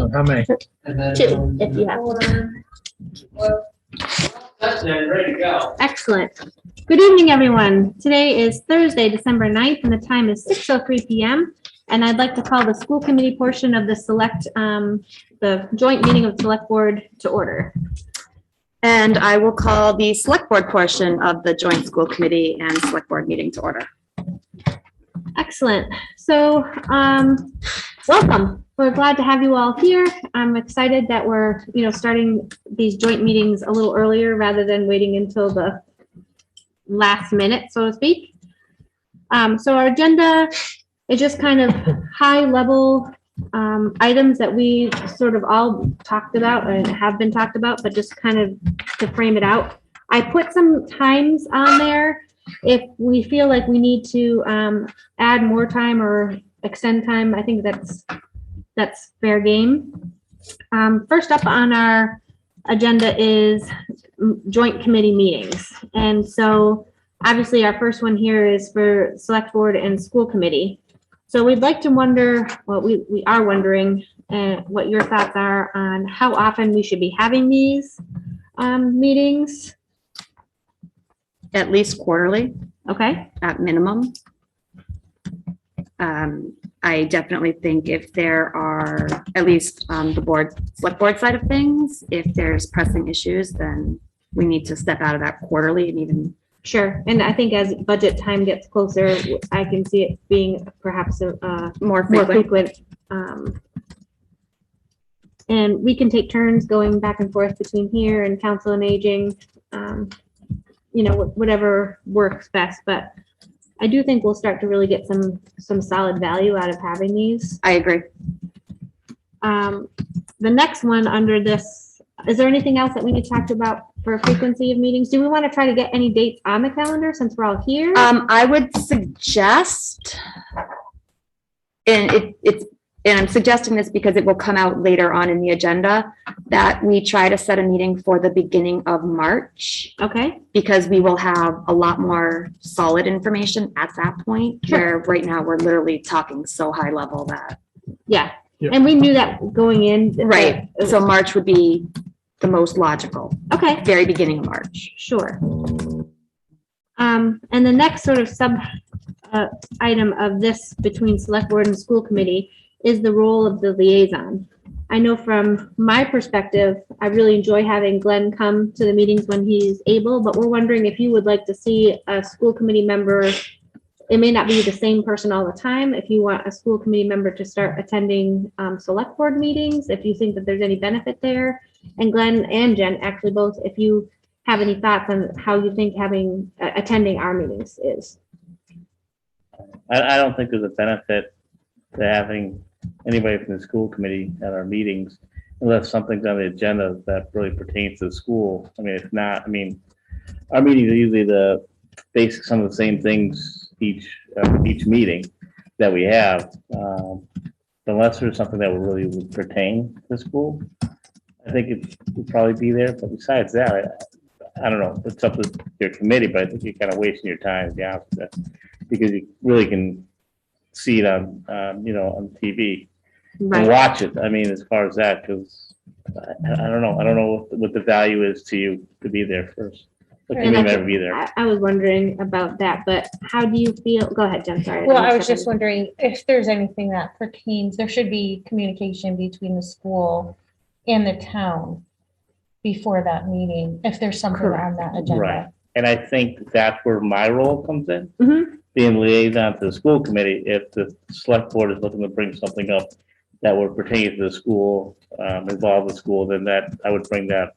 So how many? Two, if you have. That's it, ready to go. Excellent. Good evening, everyone. Today is Thursday, December 9th, and the time is 6:03 p.m. And I'd like to call the school committee portion of the the joint meeting of the select board to order. And I will call the select board portion of the joint school committee and select board meeting to order. Excellent. So, welcome. We're glad to have you all here. I'm excited that we're, starting these joint meetings a little earlier rather than waiting until the last minute, so to speak. So our agenda is just kind of high level items that we sort of all talked about and have been talked about, but just kind of to frame it out. I put some times on there if we feel like we need to add more time or extend time. I think that's fair game. First up on our agenda is joint committee meetings. And so obviously our first one here is for select board and school committee. So we'd like to wonder, well, we are wondering what your thoughts are on how often we should be having these meetings. At least quarterly, Okay, at minimum. I definitely think if there are, at least the select board side of things, if there's pressing issues, then we need to step out of that quarterly and even. sure. And I think as budget time gets closer, I can see it being perhaps More more frequent. frequent. And we can take turns going back and forth between here and council and aging, whatever works best. But I do think we'll start to really get some solid value out of having these. I agree. The next one under this, is there anything else that we need to talk about for frequency of meetings? Do we want to try to get any dates on the calendar since we're all here? I would suggest, and I'm suggesting this because it will come out later on in the agenda, that we try to set a meeting for the beginning of March, Okay, because we will have a lot more solid information at that point, Sure. where right now we're literally talking so high level that. yeah. Yep. And we knew that going in. Right, so March would be the most logical, Okay. very beginning of March. Sure. And the next sort of sub item of this between select board and school committee is the role of the liaison. I know from my perspective, I really enjoy having Glenn come to the meetings when he's able, but we're wondering if you would like to see a school committee member. It may not be the same person all the time. If you want a school committee member to start attending select board meetings, if you think that there's any benefit there. And Glenn and Jen, actually both, if you have any thoughts on how you think attending our meetings is. I don't think there's a benefit to having anybody from the school committee at our meetings unless something's on the agenda that really pertains to the school. I mean, if not, our meetings are usually the basic, some of the same things each meeting that we have. Unless there's something that really would pertain to school, I think it would probably be there. But besides that, I don't know. It's up to your committee, but I think you're kind of wasting your time, because you really can see it on, on TV and Right. watch it. I mean, as far as that, because I don't know what the value is to you to be there first. But you And may I never think- be there. I was wondering about that, but how do you feel? Go ahead, Jen, sorry. Well, I was just wondering if there's anything that pertains, there should be communication between the school and the town before that meeting, if there's something on that Right. agenda. And I think that's where my role comes in, Mhm. being liaison to the school committee. If the select board is looking to bring something up that would pertain to the school, involve the school, then I would bring that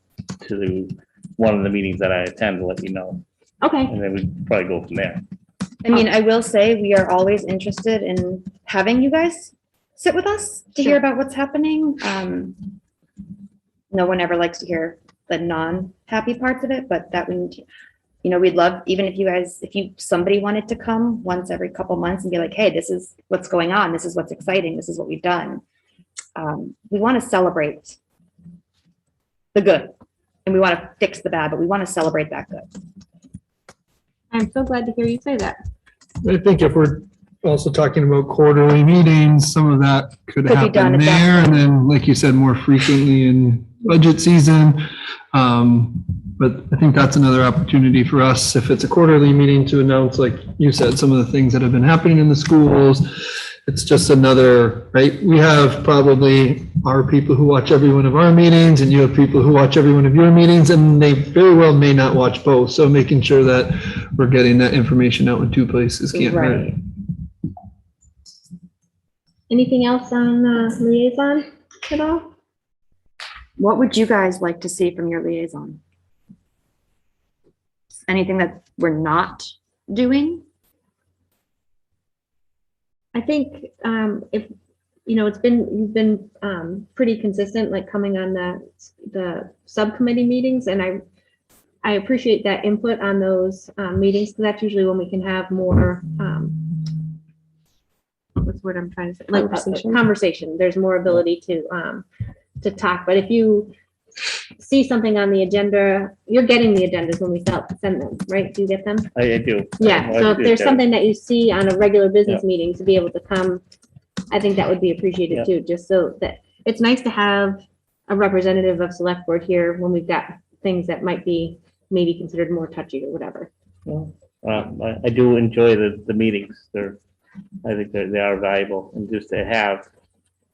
to one of the meetings that I attend to let you know. Okay, And then we'd probably go from there. I mean, I will say we are always interested in having you guys sit with us to hear Sure. about what's happening. No one ever likes to hear the non-happy parts of it, but that we need to, we'd love, even if somebody wanted to come once every couple months and be like, hey, this is what's going on. This is what's exciting. This is what we've done. We want to celebrate the good and we want to fix the bad, but we want to celebrate that good. I'm so glad to hear you say that. I think if we're also talking about quarterly meetings, some of that could Could be done happen at that there. And point. then, like you said, more frequently in budget season. But I think that's another opportunity for us, if it's a quarterly meeting, to announce, like you said, some of the things that have been happening in the schools. It's just another, right? We have probably our people who watch every one of our meetings, and you have people who watch every one of your meetings, and they very well may not watch both. So making sure that we're getting that information out in two places can't hurt. Right. Anything else on liaison at all? What would you guys like to see from your liaison? Anything that we're not doing? I think if, you've been pretty consistent, like coming on the subcommittee meetings, and I appreciate that input on those meetings, because that's usually when we can have more, what's the word I'm trying to say? Like conversation. There's more ability to talk, but if you see something on the agenda, you're getting the agendas when we send them, right? Do you get them? I do. Yeah, I so if do there's get it. something that you see on a regular business meeting, to be able to come, I think that would be appreciated too, just so that, it's nice to have a representative of select board here when we've got things that might be maybe considered more touchy or whatever. I do enjoy the meetings. I think they are valuable, and just to have,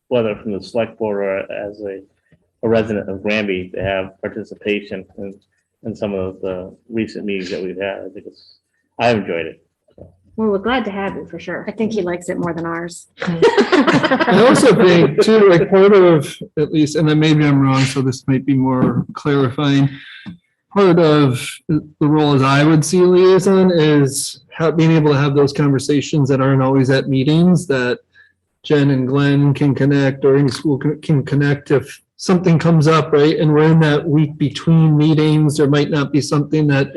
whether from the select board or as a resident of Granby, to have participation in some of the recent meetings that we've had. I've enjoyed it. Well, we're glad to have you for sure. I think he likes it more than ours. I also think too, like part of, at least, and then maybe I'm wrong, so this might be more clarifying. Part of the role as I would see liaison is being able to have those conversations that aren't always at meetings, that Jen and Glenn can connect, or any school can connect if something comes up, right? And we're in that week between meetings. There might not be something that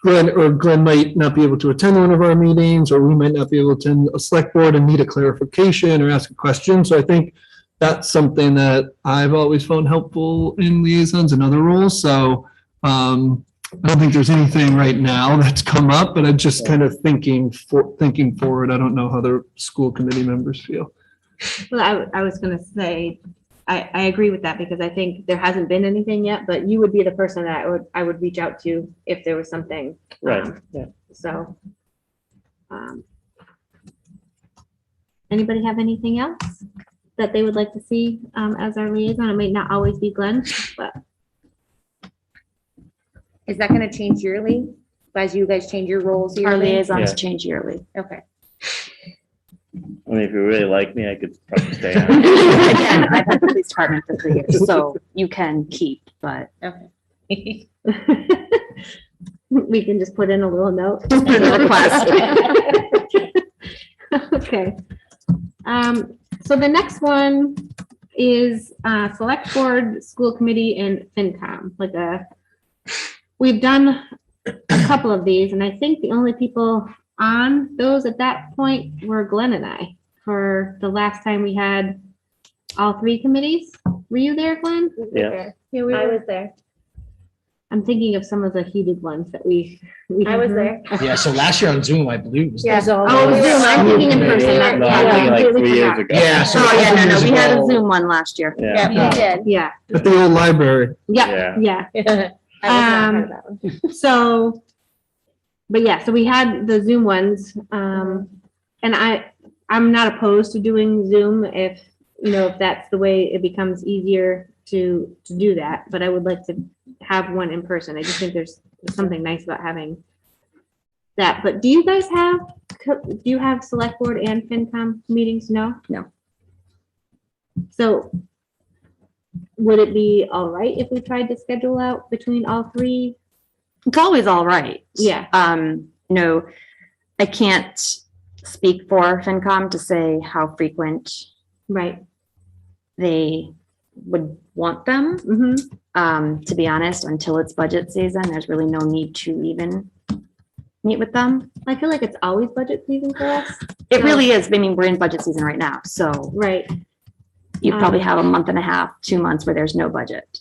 Glenn might not be able to attend one of our meetings, or we might not be able to attend a select board and need a clarification or ask a question. So I think that's something that I've always found helpful in liaisons and other roles. So I don't think there's anything right now that's come up, but I'm just kind of thinking forward. I don't know how the school committee members feel. Well, I was gonna say, I agree with that, because I think there hasn't been anything yet, but you would be the person that I would reach out to if there was something. Right. Yeah. So. Anybody have anything else that they would like to see as our liaison? It may not always be Glenn, but. Is that gonna change yearly, as you guys change your roles Our yearly? liaisons Yeah. change yearly. Okay. I mean, if you really like me, I could probably stay on. Again, I've had the police department for 3 years, so you can keep, but Okay. We can just put in a little note. Just put in a request. Okay. So the next one is select board, school committee, and FinCom. We've done a couple of these, and I think the only people on those at that point were Glenn and I for the last time we had all three committees. Were you there, Glenn? Yeah. Yeah, we I were. was there. I'm thinking of some of the heated ones that we. I was there. Yeah, so last year on Zoom, I believe. was Yeah. Oh, it was Zoom. I'm thinking in person. No, not- I'm yeah, thinking like completely 3 years forgot. ago. Yeah, so Oh, yeah, no, we had a Zoom. Zoom one last year. Yeah. Yeah, we did. Yeah, At the old library. yeah, yeah. I was not part of that one. So, but yeah, so we had the Zoom ones, and I'm not opposed to doing Zoom if, if that's the way it becomes easier to do that, but I would like to have one in person. I just think there's something nice about having that. But do you guys have select board and FinCom meetings? No? No. So would it be all right if we tried to schedule out between all three? It's always all right. Yeah. No, I can't speak for FinCom to say how frequent Right. they would want them. Mm-hmm. To be honest, until it's budget season, there's really no need to even meet with them. I feel like it's always budget season for us. It really is. I mean, we're in budget season right now, so Right. you probably have a month and a half, 2 months where there's no budget.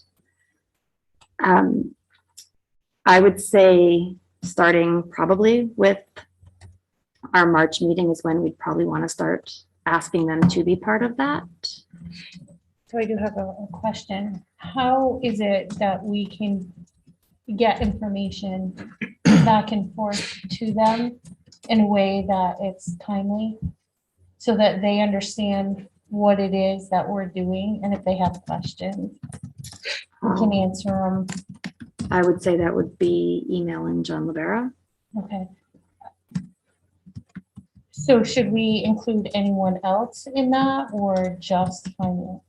I would say starting probably with our March meeting is when we'd probably want to start asking them to be part of that. So I do have a question. How is it that we can get information back and forth to them in a way that it's timely? So that they understand what it is that we're doing, and if they have questions, we can answer them. I would say that would be emailing John Libera. Okay. So should we include anyone else in that or just finance?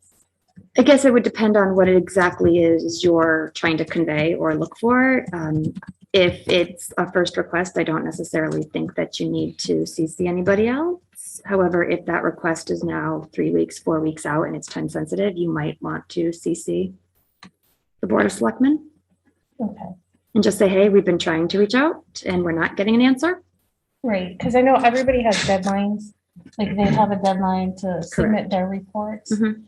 I guess it would depend on what it exactly is you're trying to convey or look for. If it's a first request, I don't necessarily think that you need to CC anybody else. However, if that request is now 3 weeks, 4 weeks out and it's time sensitive, you might want to CC the Board of Selectmen Okay, and just say, hey, we've been trying to reach out and we're not getting an answer. right, because I know everybody has deadlines, like they have a deadline to submit their reports. Mhm.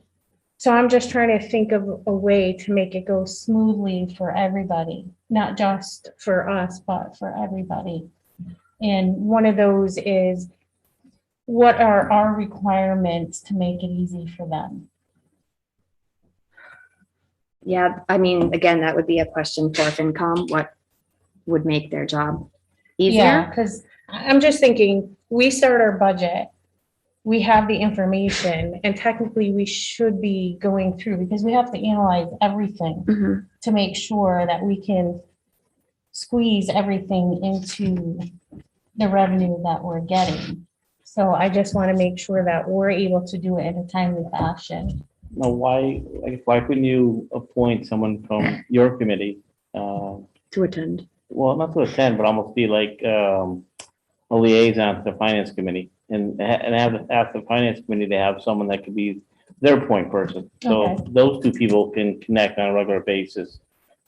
So I'm just trying to think of a way to make it go smoothly for everybody, not just for us, but for everybody. And one of those is, what are our requirements to make it easy for them? Yeah, I mean, again, that would be a question for FinCom. What would make their job easier? Yeah, because I'm just thinking, we start our budget, we have the information, and technically we should be going through, because we have to analyze everything Mhm. to make sure that we can squeeze everything into the revenue that we're getting. So I just want to make sure that we're able to do it in a timely fashion. Now, why couldn't you appoint someone from your committee? To attend. Well, not to attend, but almost be like a liaison to the finance committee and ask the finance committee to have someone that could be their point person. So Okay. those two people can connect on a regular basis.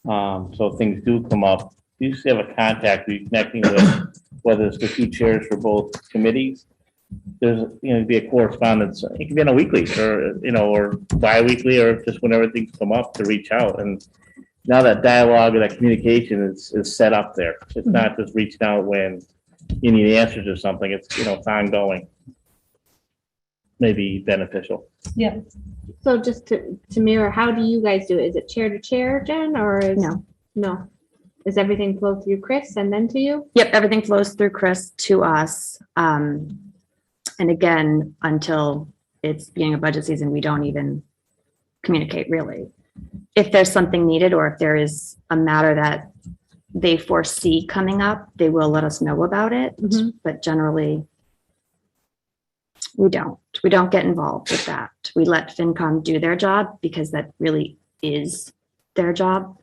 So things do come up. You just have a contact you're connecting with, whether it's the two chairs for both committees. There's, be a correspondence. It can be on a weekly or, or bi-weekly or just whenever things come up to reach out. And now that dialogue or that communication is set up there. It's not just reaching out when you need answers or something. It's, it's ongoing. Maybe beneficial. Yeah. So just to mirror, how do you guys do it? Is it chair to chair, Jen, or is? No. No. Does everything flow through Chris and then to you? Yep, everything flows through Chris to us. And again, until it's beginning of budget season, we don't even communicate really. If there's something needed or if there is a matter that they foresee coming up, they will let us know about it. Mhm. But generally, we don't get involved with that. We let FinCom do their job because that really is their job.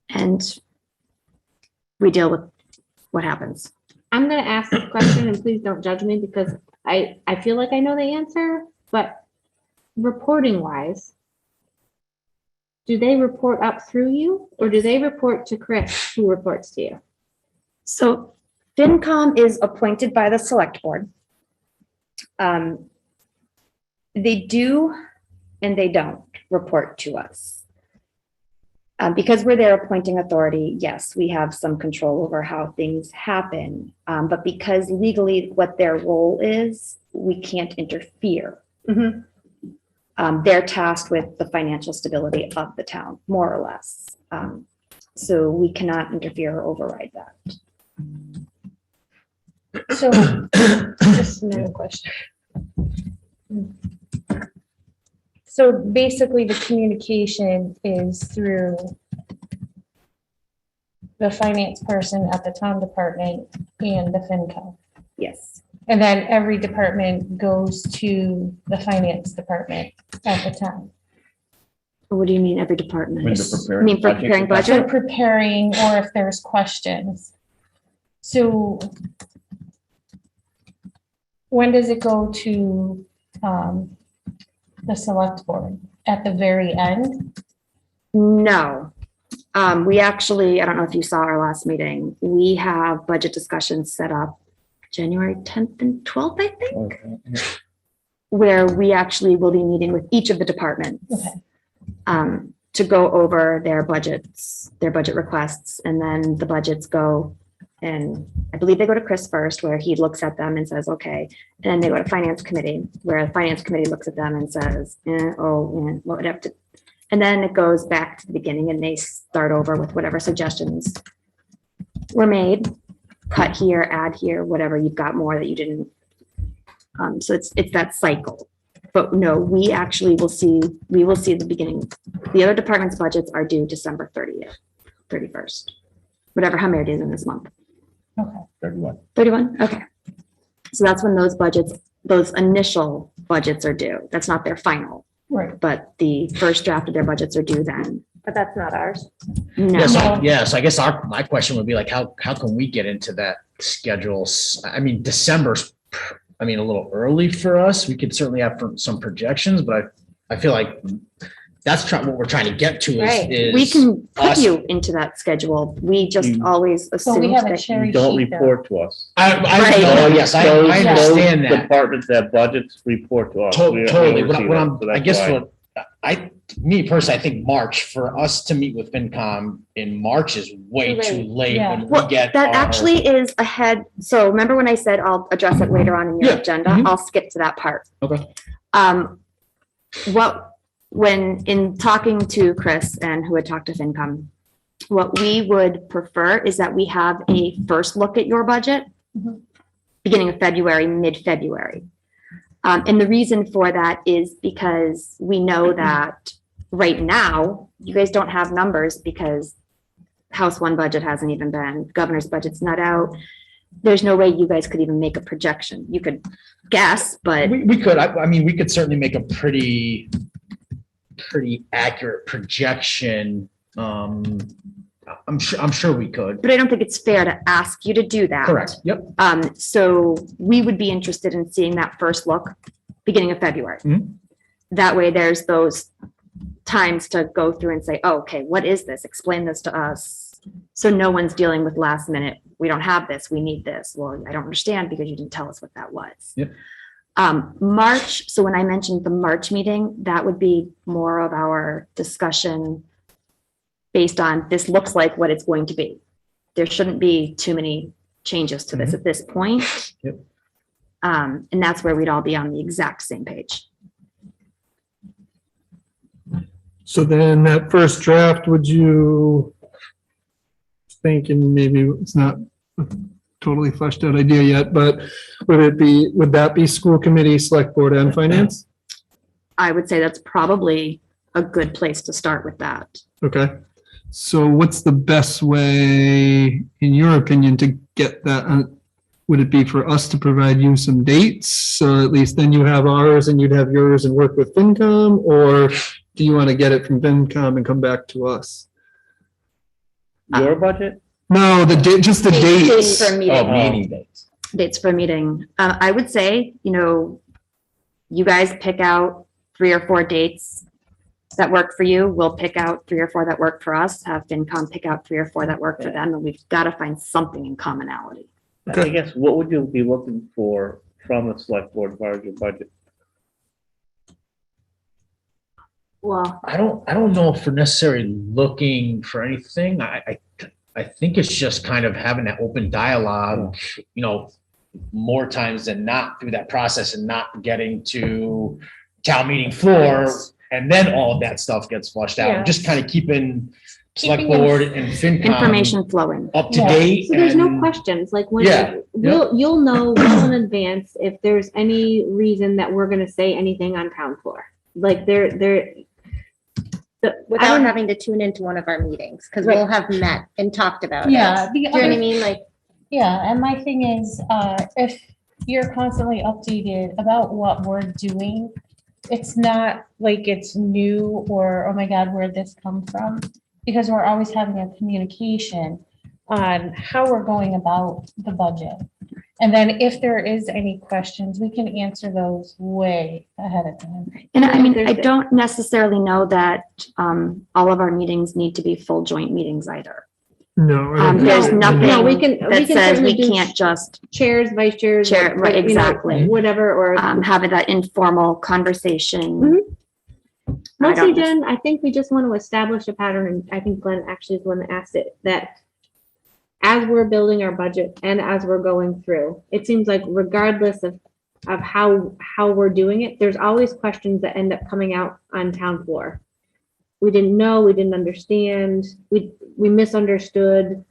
And we deal with what happens. I'm gonna ask this question and please don't judge me because I feel like I know the answer, but reporting wise, do they report up through you or do they report to Chris who reports to you? So FinCom is appointed by the select board. They do and they don't report to us. Because we're their appointing authority, yes, we have some control over how things happen. But because legally what their role is, we can't interfere. Mhm. They're tasked with the financial stability of the town, more or less. So we cannot interfere or override that. So just another question. So basically the communication is through the finance person at the town department and the FinCom. Yes. And then every department goes to the finance department at the town. What do you mean every department? When they're I preparing mean, for budget. preparing So budget? preparing, or if there's questions. So when does it go to the select board? At the very end? No. We actually, I don't know if you saw our last meeting, we have budget discussions set up January 10th and 12th, I think, where we actually will be meeting with each of the departments Okay. to go over their budgets, their budget requests, and then the budgets go And I believe they go to Chris first, where he looks at them and says, okay. And then they go to finance committee, where the finance committee looks at them and says, whatever. And then it goes back to the beginning and they start over with whatever suggestions were made, cut here, add here, whatever you've got more that you didn't. So it's that cycle. But no, we will see the beginning. The other departments' budgets are due December 30th, 31st, whatever, how many days in this month? Okay. 31, okay. So that's when those initial budgets are due. That's not their final, Right. but the first draft of their budgets are due then. But that's not ours. No, So I guess my question would be like, how can we get into that schedule? I mean, December's, a little early for us. We could certainly have some projections, but I feel like that's what we're trying to get to Right. is. we can put us- you into that schedule. We just You- always So we assume have a that. cherry You don't sheet though. report to us. I Right. know, yes, I Those understand that. Departments that budgets report to us. We Totally. oversee What that, I'm, so I that's guess why. me personally, I think March, for us to meet with FinCom in March is way Too too late. late Yeah. when we Well, get. that our- actually is ahead. So remember when I said I'll address it later on in your Yeah. agenda? Mhm. I'll skip to that part. Okay. When in talking to Chris and who had talked to FinCom, what we would prefer is that we have a first look at your budget, Mhm. beginning of February, mid-February. And the reason for that is because we know that right now, you guys don't have numbers because House One budget hasn't even been, governor's budget's not out. There's no way you guys could even make a projection. You could guess, but We could, we could certainly make a pretty accurate projection. I'm sure we could. I don't think it's fair to ask you to do that. Correct. Yep. So we would be interested in seeing that first look, beginning of February. Mhm. That way there's those times to go through and say, oh, okay, what is this? Explain this to us. So no one's dealing with last minute. We don't have this. We need this. Well, I don't understand because you didn't tell us what that was. Yep. March. So when I mentioned the March meeting, that would be more of our discussion based on this looks like what it's going to be. There shouldn't be too many changes to this at this point. Yep. And that's where we'd all be on the exact same page. So then that first draft, would you think, and maybe it's not a totally fleshed out idea yet, but would that be school committee, select board and finance? I would say that's probably a good place to start with that. Okay. So what's the best way, in your opinion, to get that? Would it be for us to provide you some dates? So at least then you have ours and you'd have yours and work with FinCom? Or do you want to get it from FinCom and come back to us? Your budget? No, just the Dates dates. for a meeting. Oh, meeting dates. Dates for a meeting. I would say, you guys pick out 3 or 4 dates that work for you. We'll pick out 3 or 4 that work for us, have FinCom pick out 3 or 4 that work for them, and we've got to find something in commonality. I guess, what would you be looking for from the select board as far as your budget? Well, I don't know if we're necessarily looking for anything. I think it's just kind of having that open dialogue, more times than not through that process and not getting to town meeting floor. And then all of that stuff gets flushed out. Yeah. Just kind of keeping select Keeping board and FinCom information flowing. up to Yeah. date. So there's no and- questions, like when, Yeah, you'll know well in advance if there's any reason that we're gonna say anything on town floor. Like Without having to tune into one of our meetings, because we'll have met and talked about it. Yeah. Do you know what I mean? Like, Yeah, and my thing is, if you're constantly updated about what we're doing, it's not like it's new or, oh my God, where'd this come from? Because we're always having a communication on how we're going about the budget. And then if there is any questions, we can answer those way ahead of time. And I mean, There's I the- don't necessarily know that all of our meetings need to be full joint meetings either. No. I don't There's think- nothing No, we can that says certainly we do can't just chairs, vice chairs. Chair, right, you know, exactly. Whatever, or have that informal conversation. Mhm. I mostly, don't- Jen, I think we just want to establish a pattern, and I think Glenn actually is the one that asked it, that as we're building our budget and as we're going through, it seems like regardless of how we're doing it, there's always questions that end up coming out on town floor. We didn't know, we didn't understand, we misunderstood.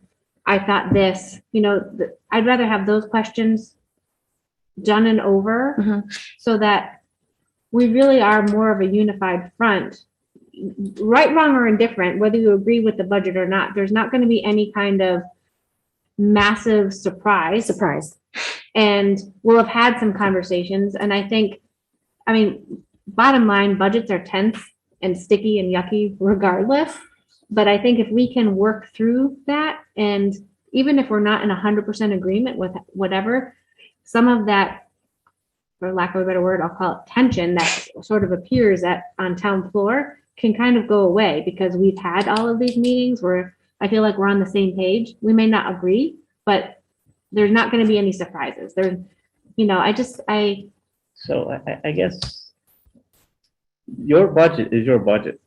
I thought this, I'd rather have those questions done and over so that we really are more of a unified front. Right, wrong, or indifferent, whether you agree with the budget or not, there's not going to be any kind of massive surprise. And we'll have had some conversations. And I think, bottom line, budgets are tense and sticky and yucky regardless. But I think if we can work through that, and even if we're not in 100% agreement with whatever, some of that, for lack of a better word, I'll call it tension that sort of appears on town floor can kind of go away, because we've had all of these meetings where I feel like we're on the same page. We may not agree, but there's not going to be any surprises. So I guess your budget is your budget.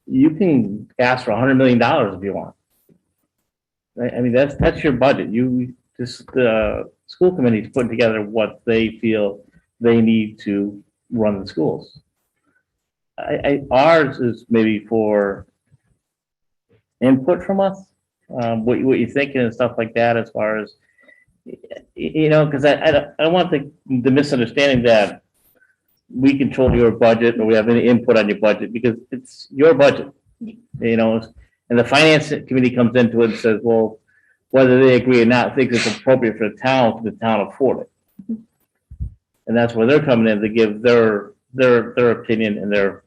You can ask for $100 million if you want. Right? I mean, that's your budget. The school committee is putting together what they feel they need to run the schools. Ours is maybe for input from us, what you're thinking and stuff like that, as far as, because I don't want the misunderstanding that we control your budget or we have any input on your budget, because it's your budget, and the finance committee comes into it and says, well, whether they agree or not, thinks it's appropriate for the town afford it. And that's where they're coming in to give their opinion and their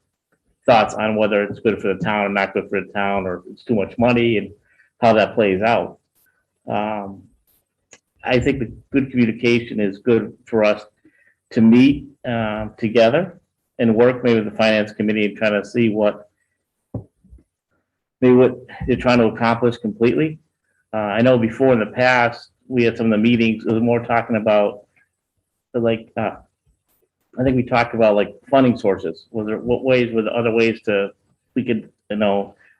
thoughts on whether it's good for the town or not good for the town, or it's too much money, and how that plays out. I think the good communication is good for us to meet together and work maybe with the finance committee and try to see what they're trying to accomplish completely. I know before in the past, we had some of the meetings, it was more talking about I think we talked about like funding sources. Were there other ways we could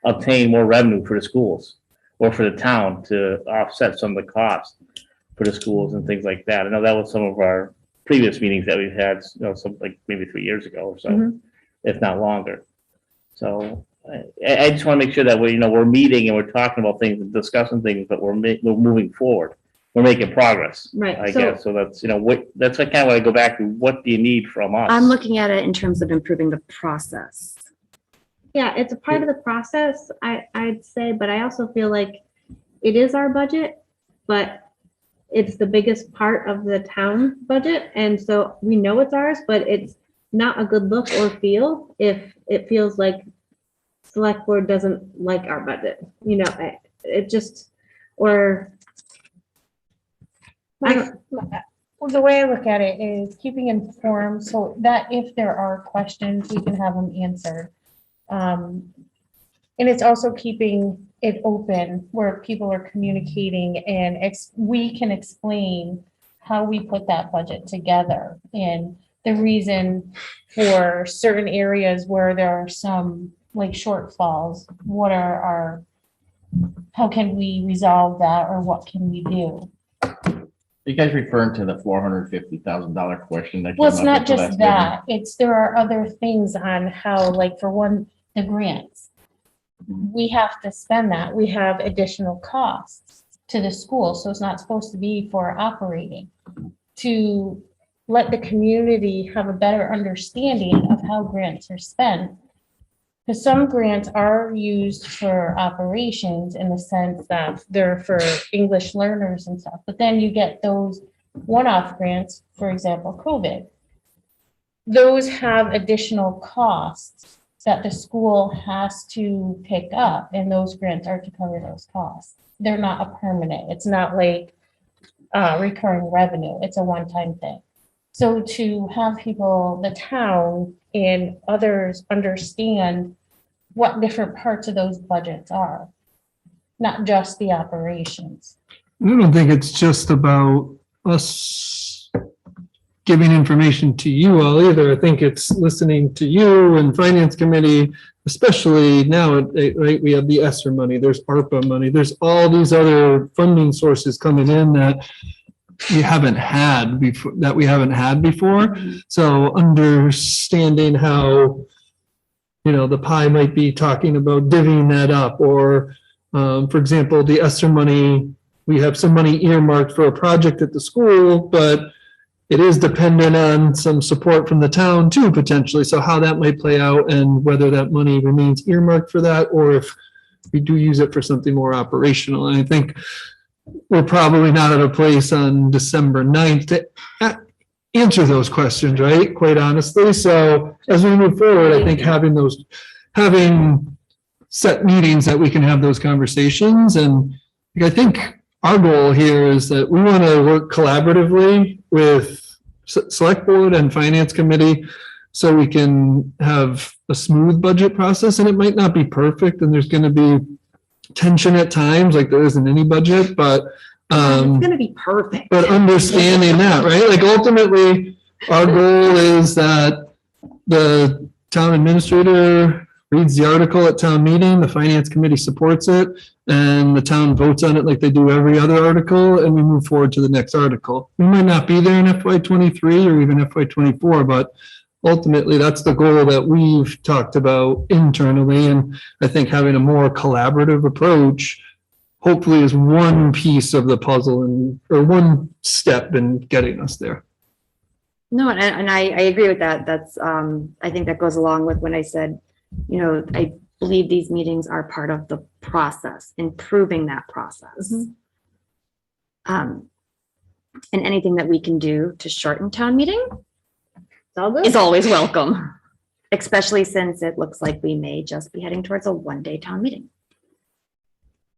obtain more revenue for the schools or for the town to offset some of the costs for the schools and things like that. I know that was some of our previous meetings that we've had, some like maybe 3 years ago or so, if not longer. So I just want to make sure that we're meeting and we're talking about things and discussing things, but we're moving forward. We're making progress, right? I guess. So that's, that's kind of what I go back to. What do you need from us? I'm looking at it in terms of improving the process. Yeah, it's a part of the process, I'd say, but I also feel like it is our budget, but it's the biggest part of the town budget. And so we know it's ours, but it's not a good look or feel if it feels like select board doesn't like our budget. It just, or The way I look at it is keeping informed so that if there are questions, we can have them answered. And it's also keeping it open where people are communicating and we can explain how we put that budget together and the reason for certain areas where there are some like shortfalls. How can we resolve that, or what can we do? You guys referring to the $450,000 question? That Well, it's came up not at the just last that, there are other things on how, like for one, the grants. We have to spend that. We have additional costs to the school, so it's not supposed to be for operating. To let the community have a better understanding of how grants are spent. Because some grants are used for operations in the sense that they're for English learners and stuff, but then you get those one-off grants, for example, COVID. Those have additional costs that the school has to pick up, and those grants are to cover those costs. They're not a permanent. It's not like recurring revenue. It's a one-time thing. So to have people, the town and others understand what different parts of those budgets are, not just the operations. I don't think it's just about us giving information to you all either. I think it's listening to you and finance committee, especially now, right? We have the ESSER money, there's ARPA money, there's all these other funding sources coming in that we haven't had before. So understanding how, the pie might be talking about divvying that up, or, for example, the ESSER money, we have some money earmarked for a project at the school, but it is dependent on some support from the town too, potentially. So how that might play out and whether that money remains earmarked for that, or if we do use it for something more operational. And I think we're probably not at a place on December 9th to answer those questions, right? Quite honestly. So as we move forward, I think having set meetings that we can have those conversations. And I think our goal here is that we want to work collaboratively with select board and finance committee so we can have a smooth budget process. And it might not be perfect, and there's going to be tension at times, like there isn't any budget, but It's gonna be perfect. but understanding that, right? Like ultimately, our goal is that the town administrator reads the article at town meeting, the finance committee supports it, and the town votes on it like they do every other article, and we move forward to the next article. We might not be there in FY23 or even FY24, but ultimately that's the goal that we've talked about internally. And I think having a more collaborative approach hopefully is one piece of the puzzle or one step in getting us there. No, and I agree with that. That's, I think that goes along with when I said, I believe these meetings are part of the process, improving that process. And anything that we can do to shorten town meeting is always welcome, especially since it looks like we may just be heading towards a one-day town meeting.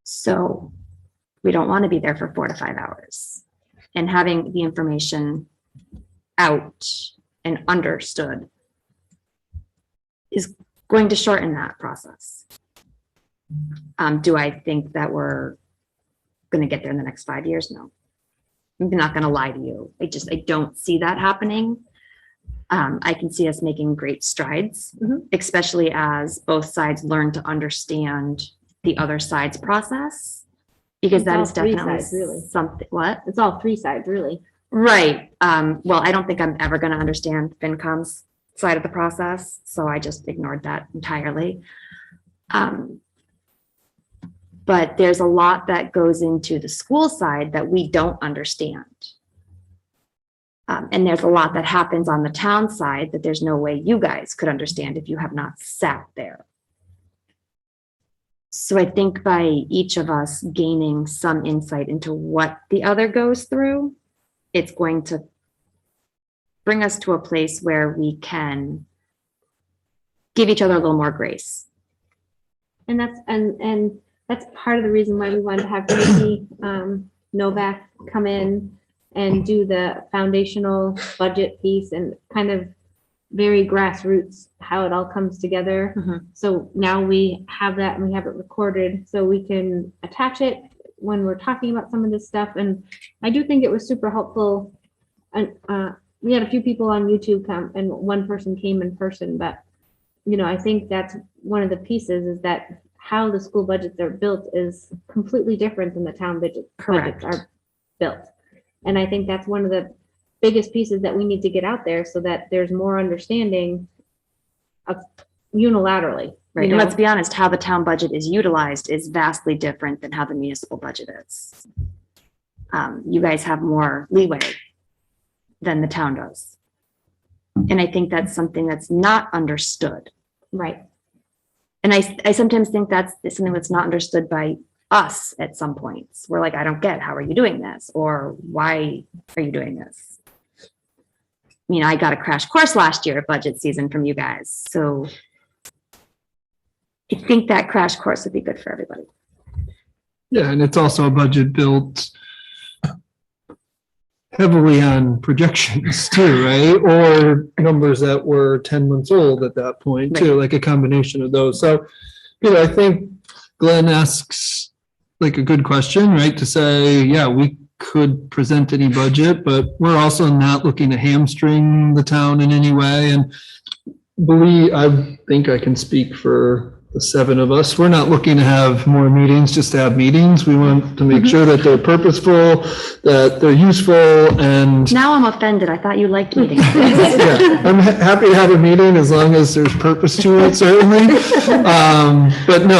So we don't want to be there for 4 to 5 hours, and having the information out and understood is going to shorten that process. Do I think that we're going to get there in the next 5 years? No. I'm not going to lie to you. I don't see that happening. I can see us making great strides, especially as both sides learn to understand the other side's process, because that is definitely something. What? It's all 3 sides, really. Right. Well, I don't think I'm ever going to understand FinCom's side of the process, so I just ignored that entirely. But there's a lot that goes into the school side that we don't understand. And there's a lot that happens on the town side that there's no way you guys could understand if you have not sat there. So I think by each of us gaining some insight into what the other goes through, it's going to bring us to a place where we can give each other a little more grace. And that's part of the reason why we wanted to have Tracy Novak come in and do the foundational budget piece and kind of very grassroots how it all comes together. So now we have that and we have it recorded so we can attach it when we're talking about some of this stuff. And I do think it was super helpful. And we had a few people on YouTube come, and one person came in person, but I think that's one of the pieces, is that how the school budgets are built is completely different than the town budgets are built. And I think that's one of the biggest pieces that we need to get out there so that there's more understanding of unilaterally. Right. And let's be honest, how the town budget is utilized is vastly different than how the municipal budget is. You guys have more leeway than the town does. And I think that's something that's not understood. Right. And I sometimes think that's something that's not understood by us at some points. We're like, I don't get, how are you doing this? Or why are you doing this? I mean, I got a crash course last year at budget season from you guys. So I think that crash course would be good for everybody. Yeah, and it's also a budget built heavily on projections too, right? Or numbers that were 10 months old at that point too, like a combination of those. So, I think Glenn asks like a good question, right? To say, yeah, we could present any budget, but we're also not looking to hamstring the town in any way. And I think I can speak for the 7 of us. We're not looking to have more meetings just to have meetings. We want to make sure that they're purposeful, that they're useful, and Now I'm offended. I thought you liked meetings. yeah, I'm happy to have a meeting as long as there's purpose to it, certainly. But no,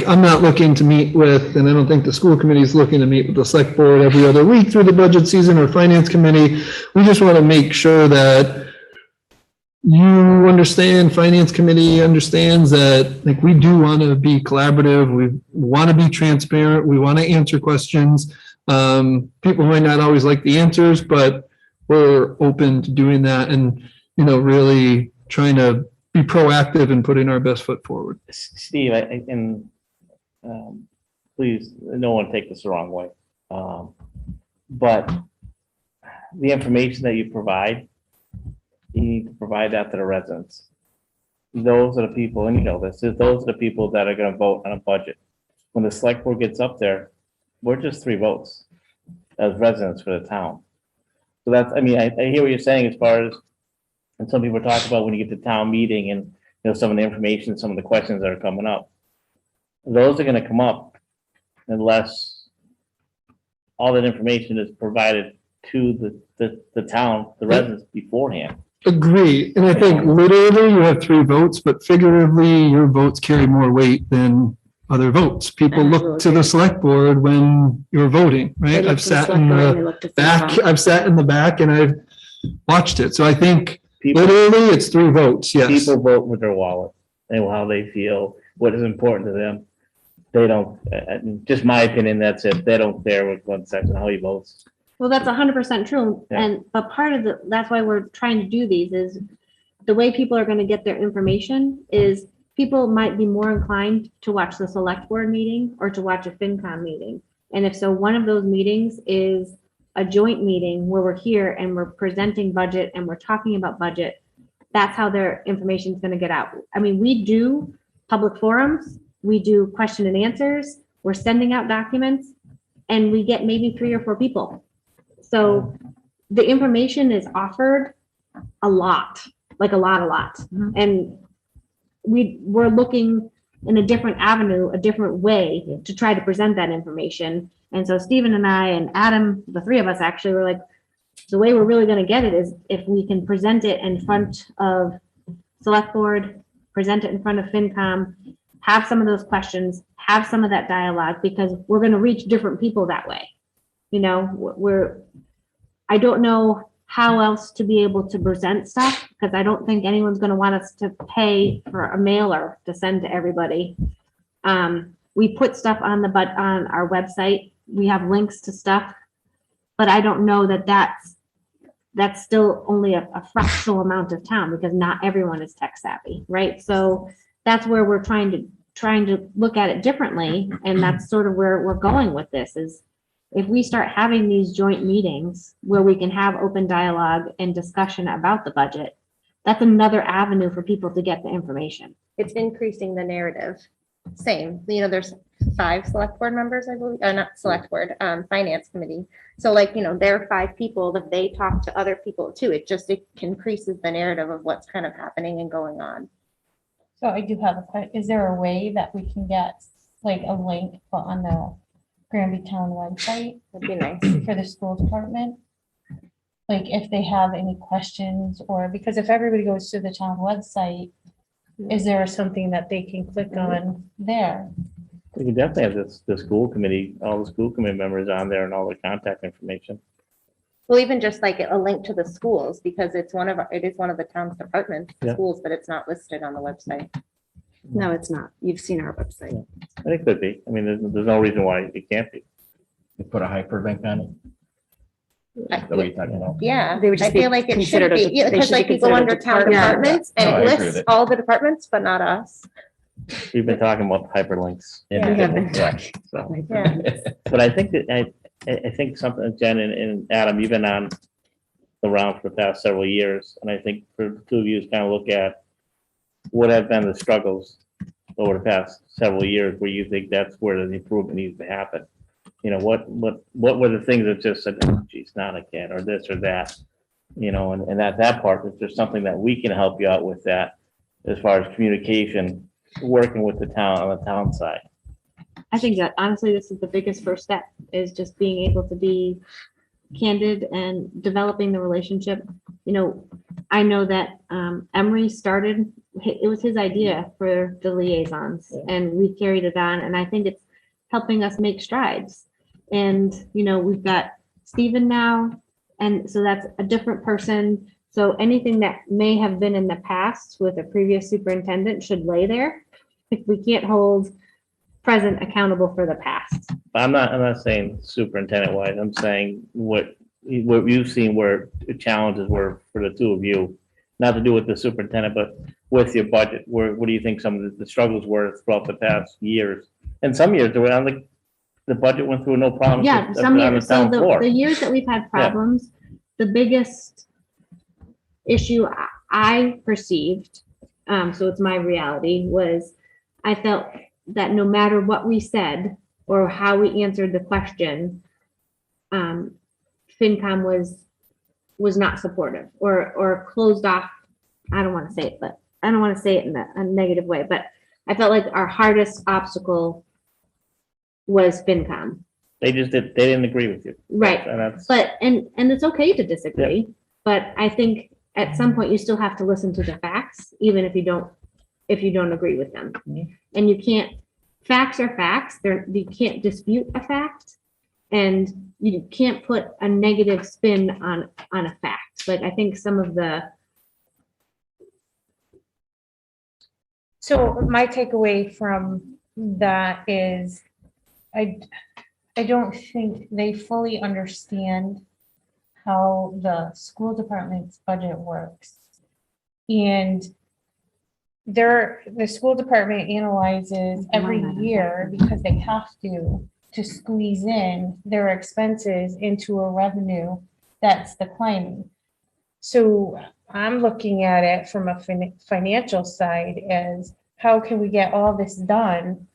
I'm not looking to meet with, and I don't think the school committee is looking to meet with the select board every other week through the budget season or finance committee. We just want to make sure that you understand, finance committee understands that, like, we do want to be collaborative. We want to be transparent. We want to answer questions. People might not always like the answers, but we're open to doing that and, really trying to be proactive and putting our best foot forward. Steve, please, no one take this the wrong way. But the information that you provide, you need to provide that to the residents. Those are the people, and those are the people that are going to vote on a budget. When the select board gets up there, we're just 3 votes as residents for the town. So that's, I hear what you're saying as far as, and some people talk about when you get to town meeting and, some of the information, some of the questions that are coming up. Those are going to come up unless all that information is provided to the town, the residents beforehand. Agree. And I think literally you have 3 votes, but figuratively your votes carry more weight than other votes. People look to the select board when you're voting, right? I've sat in the back and I've watched it. So I think literally it's 3 votes. Yes. People vote with their wallet and how they feel, what is important to them. They don't, just my opinion, that's it. They don't care with one section, how he votes. Well, that's 100% true. Yeah. But part of that's why we're trying to do these is the way people are going to get their information is people might be more inclined to watch the select board meeting or to watch a FinCom meeting. And if so, one of those meetings is a joint meeting where we're here and we're presenting budget and we're talking about budget. That's how their information is going to get out. We do public forums, we do question and answers, we're sending out documents, and we get maybe 3 or 4 people. So the information is offered a lot, like a lot. And we're looking in a different avenue, a different way to try to present that information. And so Stephen and I and Adam, the 3 of us actually were like, the way we're really going to get it is if we can present it in front of select board, present it in front of FinCom, have some of those questions, have some of that dialogue, because we're going to reach different people that way. I don't know how else to be able to present stuff, because I don't think anyone's going to want us to pay for a mailer to send to everybody. We put stuff on on our website. We have links to stuff, but I don't know that that's still only a fractional amount of town, because not everyone is tech savvy, right? So that's where we're trying to look at it differently, and that's sort of where we're going with this is, if we start having these joint meetings where we can have open dialogue and discussion about the budget, that's another avenue for people to get the information. It's increasing the narrative. Same, there's 5 select board members, I believe, not select board, finance committee. So there are 5 people that they talk to other people too. It increases the narrative of what's kind of happening and going on. So I do have a question. Is there a way that we can get like a link put on the Granby Town website? Would be nice. For the school department? Like if they have any questions, or because if everybody goes to the town website, is there something that they can click on there? We can definitely have the school committee, all the school committee members on there and all the contact information. Well, even just like a link to the schools, because it is one of the town's departments, Yeah. schools, but it's not listed on the website. No, it's not. You've seen our website. It could be. There's no reason why it can't be. You put a hyperlink on it. Is that what you're talking about? Yeah, They would I just be feel like it should considered be, they because should like be you go considered a under town department. departments No, and I it agree with lists it. all the departments, but not us. We've been talking about hyperlinks. Yeah. We have been Right. So, Yeah. but I think that I think something, Jen and Adam, you've been on the round for the past several years, and I think for the 2 of you to kind of look at what have been the struggles over the past several years where you think that's where the improvement needs to happen. You know, what were the things that just said, oh, geez, not again, or this or that, you know, and that part, is there something that we can help you out with that as far as communication, working with the town on the town side? I think that honestly, this is the biggest first step, is just being able to be candid and developing the relationship. You know, I know that Emery started, it was his idea for the liaisons, and we carried it on, and I think it's helping us make strides. And, you know, we've got Stephen now, and so that's a different person. So anything that may have been in the past with a previous superintendent should lay there. We can't hold present accountable for the past. I'm not saying superintendent wise, I'm saying what you've seen where the challenges were for the two of you, not to do with the superintendent, but with your budget, what do you think some of the struggles were throughout the past years? And some years, the budget went through no problem. Yeah, some years, so the years that we've had problems, the biggest issue I perceived, so it's my reality, was I felt that no matter what we said or how we answered the question, FinCom was not supportive or closed off. I don't want to say it, but I don't want to say it in a negative way, but I felt like our hardest obstacle was FinCom. They didn't agree with you. Right. And that's, But, and it's okay to disagree, but I think at some point you still have to listen to the facts, even if you don't agree with them. And you can't, facts are facts. You can't dispute a fact, and you can't put a negative spin on a fact. Like, I think some of the. So my takeaway from that is, I don't think they fully understand how the school department's budget works. And the school department analyzes every year, because they have to squeeze in their expenses into a revenue that's declining. So I'm looking at it from a financial side as, how can we get all this done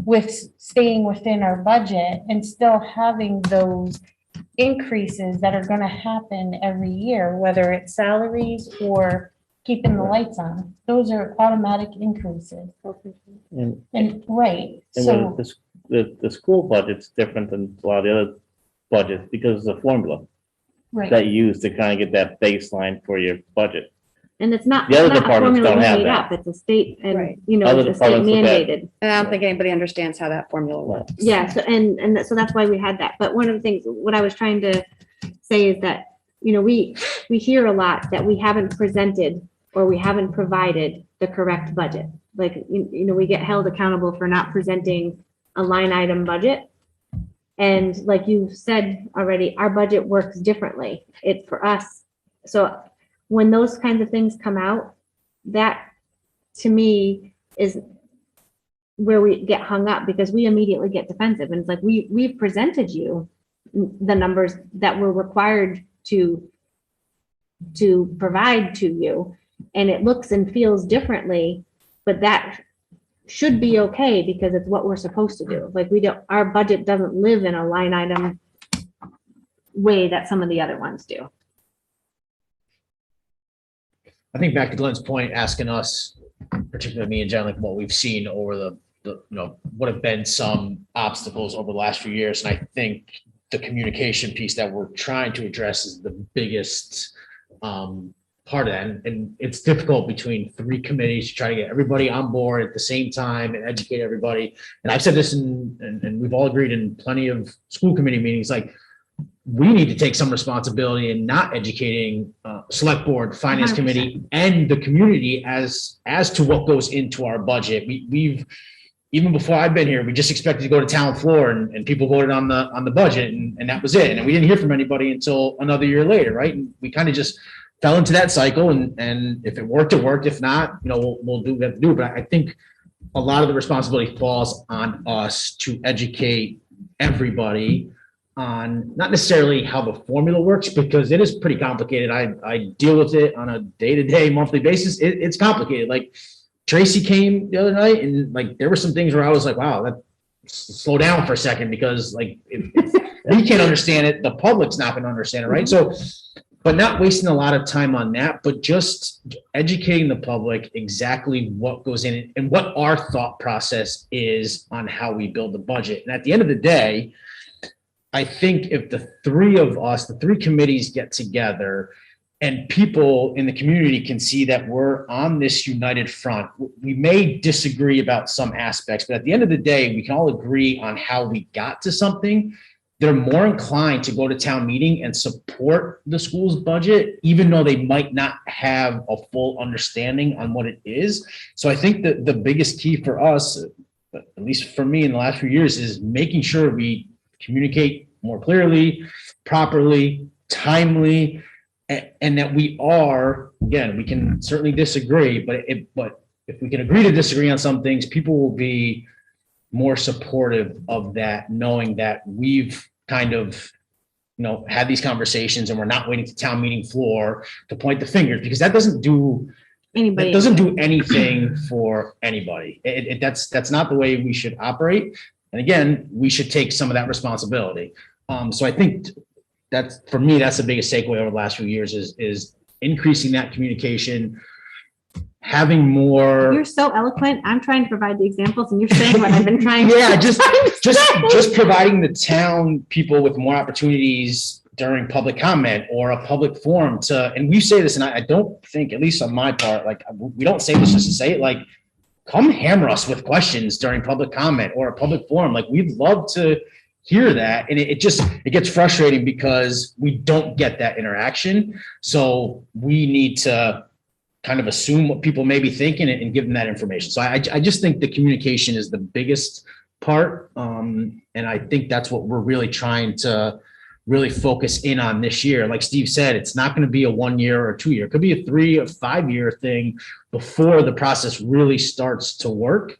with staying within our budget and still having those increases that are going to happen every year, whether it's salaries or keeping the lights on. Those are automatic increases. And right, so the school budget's different than a lot of the other budgets because of the formula right. that you use to kind of get that baseline for your budget. And it's not, The other it's not a departments formula don't we have made that. up. It's a state and, Right. you know, Other it's a state departments look at- mandated. And I don't think anybody understands how that formula works. Yeah, so, so that's why we had that. But one of the things, what I was trying to say is that, you know, we hear a lot that we haven't presented or we haven't provided the correct budget. Like, you know, we get held accountable for not presenting a line item budget. And like you said already, our budget works differently. It's for us. So when those kinds of things come out, that to me is where we get hung up, because we immediately get defensive. And it's like, we've presented you the numbers that we're required to provide to you, and it looks and feels differently, but that should be okay because it's what we're supposed to do. Like, our budget doesn't live in a line item way that some of the other ones do. I think back to Glenn's point, asking us, particularly me and Jen, like what we've seen over the you know, what have been some obstacles over the last few years. And I think the communication piece that we're trying to address is the biggest part of that. And it's difficult between three committees to try to get everybody on board at the same time and educate everybody. And I've said this and we've all agreed in plenty of school committee meetings, like, we need to take some responsibility in not educating select board, finance 100%. committee, and the community as to what goes into our budget. We've even before I've been here, we just expected to go to town floor and people voted on the budget and that was it. And we didn't hear from anybody until another year later, right? And we kind of just fell into that cycle. And if it worked, it worked. If not, you know, we'll do what we have to do. But I think a lot of the responsibility falls on us to educate everybody on not necessarily how the formula works, because it is pretty complicated. I deal with it on a day-to-day, monthly basis. It's complicated. Like, Tracy came the other night and like, there were some things where I was like, wow, slow down for a second, because like, if we can't understand it, the public's not gonna understand it, right? So, but not wasting a lot of time on that, but just educating the public exactly what goes in and what our thought process is on how we build the budget. And at the end of the day, I think if the three of us, the three committees get together and people in the community can see that we're on this united front, we may disagree about some aspects, but at the end of the day, we can all agree on how we got to something. They're more inclined to go to town meeting and support the school's budget, even though they might not have a full understanding on what it is. So I think that the biggest key for us, at least for me in the last few years, is making sure we communicate more clearly, properly, timely, and that we are, again, we can certainly disagree, but if we can agree to disagree on some things, people will be more supportive of that, knowing that we've kind of, had these conversations and we're not waiting to town meeting floor to point the fingers, because that doesn't do Anybody. It doesn't do anything for anybody. That's not the way we should operate. And again, we should take some of that responsibility. So I think that's, for me, that's the biggest takeaway over the last few years is increasing that communication, having more. You're so eloquent. I'm trying to provide the examples and you're saying what I've been trying. Yeah, just providing the town people with more opportunities during public comment or a public forum and we say this, and I don't think, at least on my part, like, we don't say this just to say it, like, come hammer us with questions during public comment or a public forum. Like, we'd love to hear that. And it gets frustrating because we don't get that interaction. So we need to kind of assume what people may be thinking and give them that information. So I just think the communication is the biggest part. And I think that's what we're really trying to really focus in on this year. Like Steve said, it's not going to be a 1 year or 2 year. It could be a 3 or 5 year thing before the process really starts to work.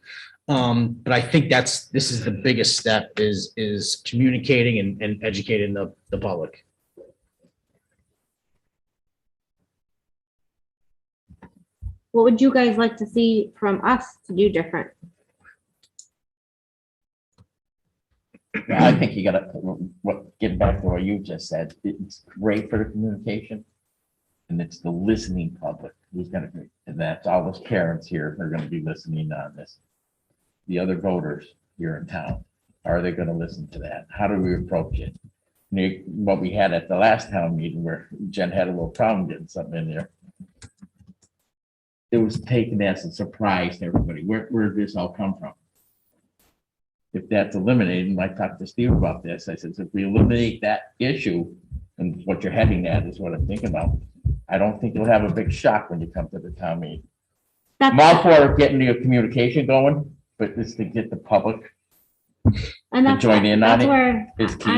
But I think this is the biggest step is communicating and educating the public. What would you guys like to see from us to do different? I think you gotta, get back to what you just said. It's great for the communication. And it's the listening public who's gonna be, and that's all those parents here are gonna be listening on this. The other voters here in town, are they gonna listen to that? How do we approach it? What we had at the last town meeting where Jen had a little problem getting something in there. It was taken as a surprise to everybody. Where did this all come from? If that's eliminated, and I talked to Steve about this, I said, if we eliminate that issue, and what you're heading at is what I'm thinking about, I don't think you'll have a big shock when you come to the town meeting. I'm all for getting your communication going, but it's to get the public And that's, join in on that's it where is key.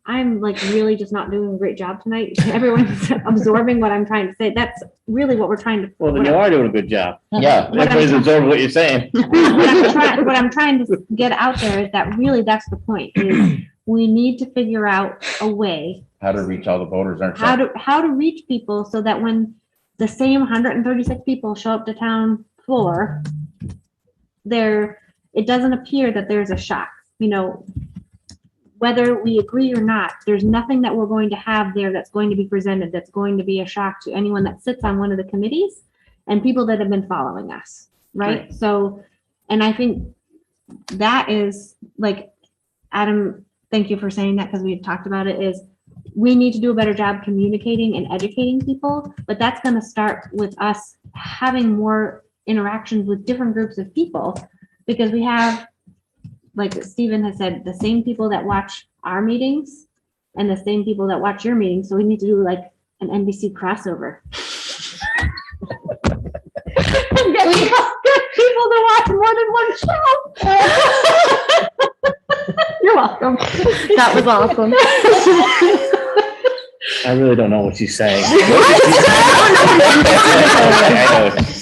I'm like really just not doing a great job tonight. Everyone's absorbing what I'm trying to say. That's really what we're trying to. Well, then you are doing a good job. Yeah. Everybody's absorbing what you're saying. What I'm trying to get out there is that really that's the point. Is we need to figure out a way How to reach all the voters, aren't how to reach people so that when the same 136 people show up to town floor, it doesn't appear that there's a shock. Whether we agree or not, there's nothing that we're going to have there that's going to be presented that's going to be a shock to anyone that sits on one of the committees and people that have been following us, right? So, and I think that is like, Adam, thank you for saying that, because we've talked about it, is we need to do a better job communicating and educating people, but that's going to start with us having more interactions with different groups of people, because we have, like Stephen has said, the same people that watch our meetings and the same people that watch your meetings. So we need to do like an NBC crossover. Get people to watch more than one show. You're welcome. That was awesome. I really don't know what she's saying.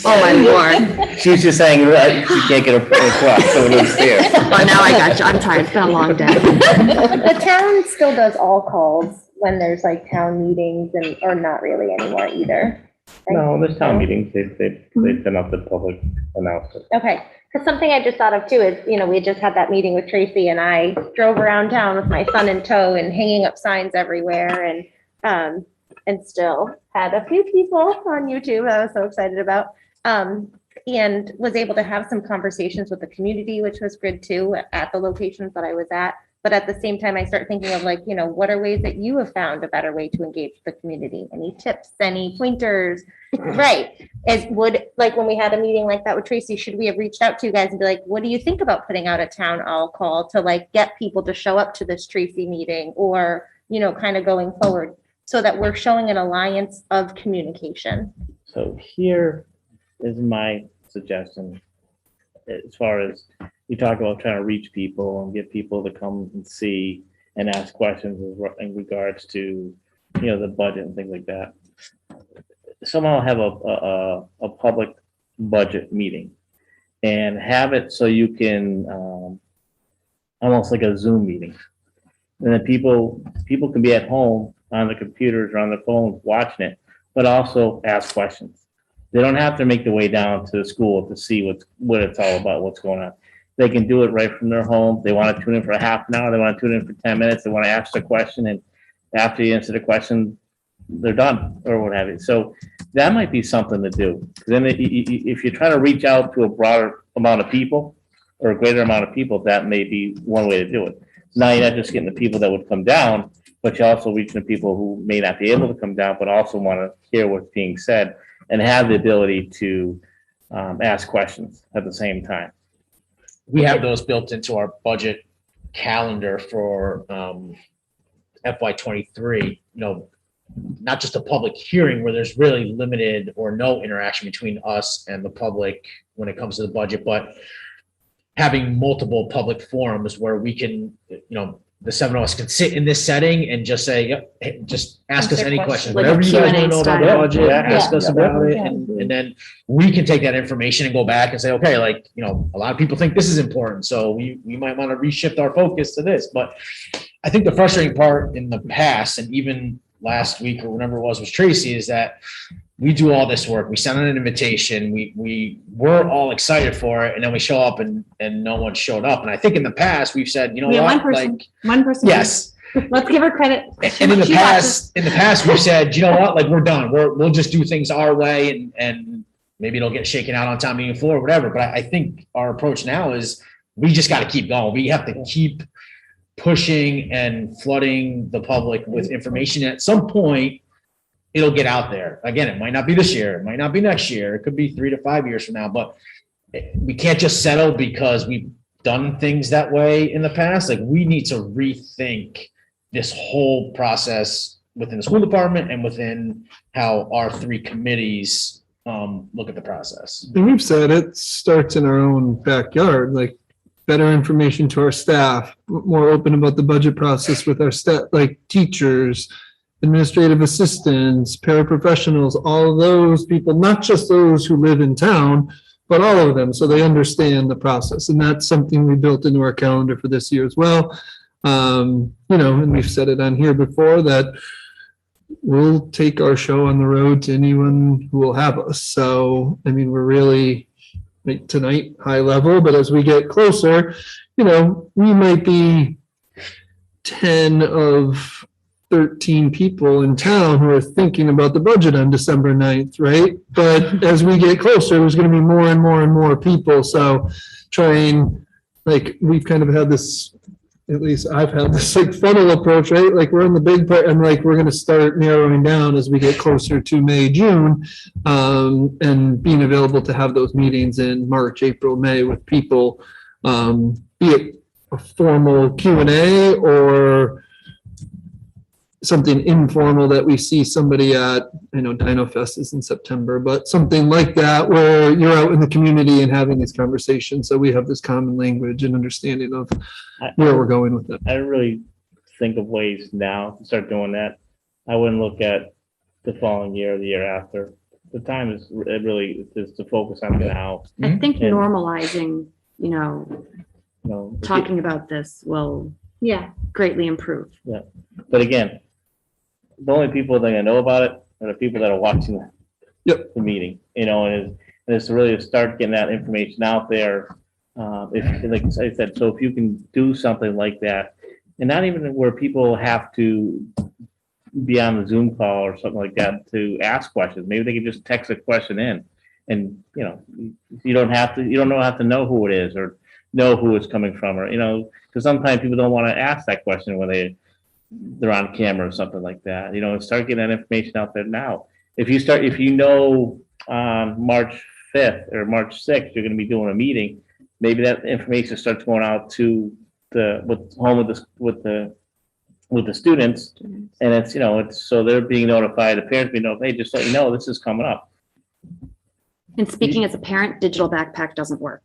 Oh, my Lord. She's just saying that she can't get her foot across, so it was there. Oh, now I got you. I'm tired. It's been a long day. The town still does all calls when there's like town meetings or not really anymore either. No, there's town meetings, they send out the public announcement. Okay, Because something I just thought of too is, we had just had that meeting with Tracy and I drove around town with my son in tow and hanging up signs everywhere and still had a few people on YouTube I was so excited about. And was able to have some conversations with the community, which was good too, at the locations that I was at. But at the same time, I start thinking of what are ways that you have found a better way to engage the community? Any tips, any pointers? Right. When we had a meeting like that with Tracy, should we have reached out to you guys and be like, what do you think about putting out a town hall call to get people to show up to this Tracy meeting or, kind of going forward so that we're showing an alliance of communication? So here is my suggestion. As far as you talk about trying to reach people and get people to come and see and ask questions in regards to, the budget and things like that. Somehow have a public budget meeting and have it so you can, almost like a Zoom meeting. And then people can be at home on the computers or on their phones watching it, but also ask questions. They don't have to make their way down to the school to see what it's all about, what's going on. They can do it right from their home. They want to tune in for a half an hour. They want to tune in for 10 minutes. They want to ask a question. And after you answer the question, they're done or what have you. So that might be something to do. Then if you try to reach out to a broader amount of people or a greater amount of people, that may be one way to do it. Now you're not just getting the people that would come down, but you're also reaching the people who may not be able to come down, but also want to hear what's being said and have the ability to ask questions at the same time. We have those built into our budget calendar for FY23, not just a public hearing where there's really limited or no interaction between us and the public when it comes to the budget, but having multiple public forums where we can, the seven of us can sit in this setting and just say, yep, hey, just ask us Answer any questions. questions, Like a whatever you guys want to Q&A know about the style. budget, ask us Yeah. about it. Yeah. And then we can take that information and go back and say, okay, a lot of people think this is important. So we might want to reshift our focus to this. But I think the frustrating part in the past, and even last week or whenever it was Tracy, is that we do all this work. We send out an invitation. We were all excited for it. And then we show up and no one showed up. And I think in the past we've said, We have what? one person. Yes. Let's give her credit. And in the She past, we've said, we're done. We'll just do things our way and maybe it'll get shaken out on town meeting floor or whatever. But I think our approach now is we just got to keep going. We have to keep pushing and flooding the public with information. At some point, it'll get out there. Again, it might not be this year. It might not be next year. It could be 3 to 5 years from now, but we can't just settle because we've done things that way in the past. We need to rethink this whole process within the school department and within how our 3 committees look at the process. And we've said it starts in our own backyard, better information to our staff, more open about the budget process with our staff, teachers, administrative assistants, paraprofessionals, all of those people, not just those who live in town, but all of them, so they understand the process. And that's something we built into our calendar for this year as well. And we've said it on here before that we'll take our show on the road to anyone who will have us. So, we're really tonight high level, but as we get closer, we might be 10 of 13 people in town who are thinking about the budget on December 9th, right? But as we get closer, there's going to be more and more and more people. So we've kind of had this, at least I've had this funnel approach, right? We're in the big part and we're going to start narrowing down as we get closer to May, June, and being available to have those meetings in March, April, May with people, be it a formal Q&A or something informal that we see somebody at, Dino Fest is in September, but something like that where you're out in the community and having these conversations. So we have this common language and understanding of where we're going with it. I really think of ways now to start doing that. I wouldn't look at the following year or the year after. The time is to focus on now. I think And- normalizing, talking about this will Yeah. greatly improve. But again, the only people that are gonna know about it are the people that are watching Yep. the meeting, and And it's really to start getting that information out there. If, like I said, so if you can do something like that, and not even where people have to be on the Zoom call or something like that to ask questions. Maybe they can just text a question in, and you don't have to know who it is or know who it's coming from, or because sometimes people don't want to ask that question when they're on camera or something like that. Start getting that information out there now. If you know on March 5th or March 6th you're going to be doing a meeting, maybe that information starts going out to with the students, and it's so they're being notified, the parents being notified, hey, just let you know this is coming up. And speaking as a parent, digital backpack doesn't work.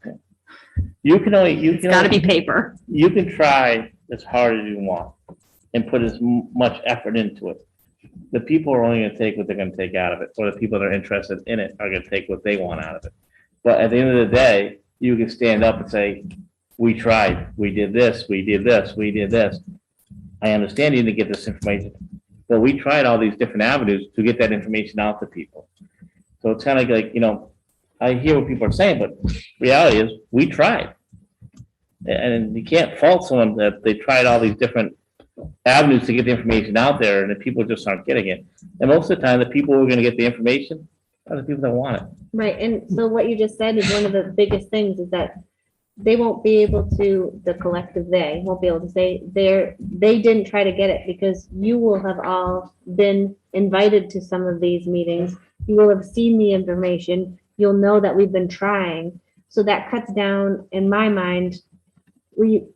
It's Got to be paper. You can try as hard as you want and put as much effort into it. The people are only going to take what they're going to take out of it, or the people that are interested in it are going to take what they want out of it. But at the end of the day, you can stand up and say, we tried, we did this, we did this, we did this. I understand you didn't get this information, but we tried all these different avenues to get that information out to people. So it's kind of like, I hear what people are saying, but reality is we tried. And you can't fault someone that they tried all these different avenues to get the information out there, and the people just aren't getting it. And most of the time, the people who are going to get the information are the people that want it. Right, and so what you just said is one of the biggest things is that they won't be able to, the collective they won't be able to say they didn't try to get it, because you will have all been invited to some of these meetings. You will have seen the information. You'll know that we've been trying. So that cuts down, in my mind, it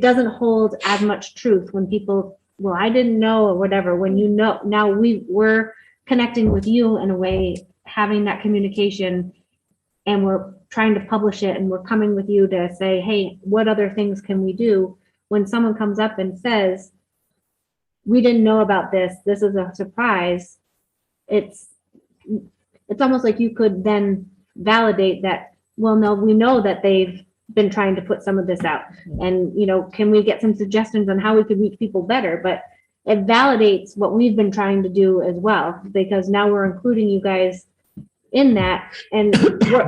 doesn't hold as much truth when people, well, I didn't know, or whatever, when now we're connecting with you in a way, having that communication, and we're trying to publish it, and we're coming with you to say, hey, what other things can we do? When someone comes up and says, we didn't know about this is a surprise, it's almost like you could then validate that, well, no, we know that they've been trying to put some of this out, and can we get some suggestions on how we could reach people better? But it validates what we've been trying to do as well, because now we're including you guys in that, and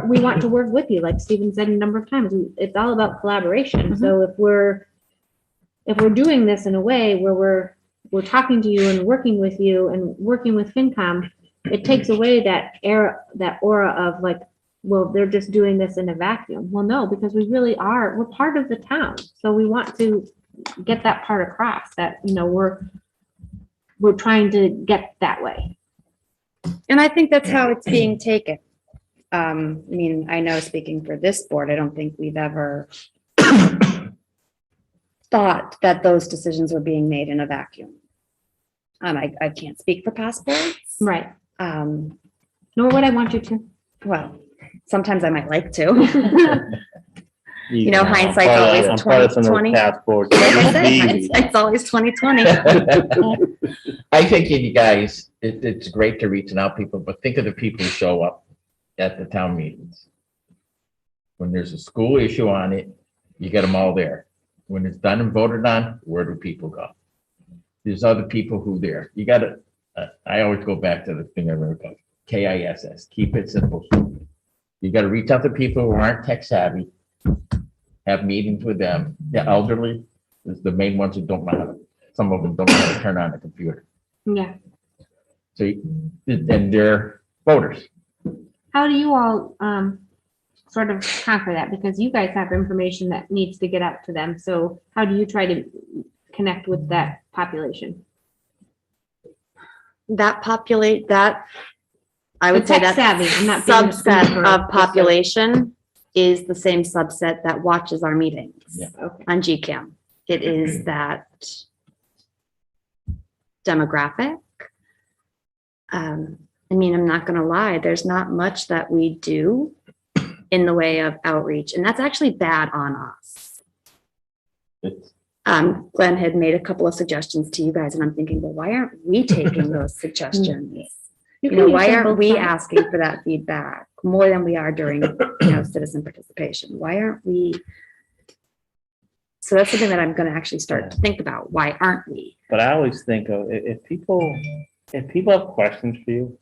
we want to work with you, like Stephen said a number of times. It's all about collaboration. So if we're doing this in a way where we're talking to you and working with you and working with FinCom, it takes away that aura of like, well, they're just doing this in a vacuum. Well, no, because we really are. We're part of the town, so we want to get that part across, that we're trying to get that way. And I think that's how it's being taken. I mean, I know, speaking for this board, I don't think we've ever thought that those decisions were being made in a vacuum. I can't speak for past boards. Right. Nor would I want you to. Well, sometimes I might like to. Hindsight's always 20/20. It's always 20/20. I think you guys, it's great to reaching out people, but think of the people who show up at the town meetings. When there's a school issue on it, you get them all there. When it's done and voted on, where do people go? There's other people who there. You got to, I always go back to the thing I wrote about, KISS, keep it simple. You got to reach out to people who aren't tech savvy, have meetings with them. The elderly is the main ones who don't know how to, some of them don't know how to turn on the computer. Yeah. So, and they're voters. How do you all sort of conquer that? Because you guys have information that needs to get out to them. So how do you try to connect with that population? I would say that savvy. I'm not being subset of population is the same subset that watches our meetings on GCAM. It is that demographic. I mean, I'm not going to lie, there's not much that we do in the way of outreach, and that's actually bad on us. Glenn had made a couple of suggestions to you guys, and I'm thinking, well, why aren't we taking those suggestions? Why aren't we asking for that feedback more than we are during, citizen participation? Why aren't we? So that's something that I'm going to actually start to think about. Why aren't we? But I always think of if people have questions for you,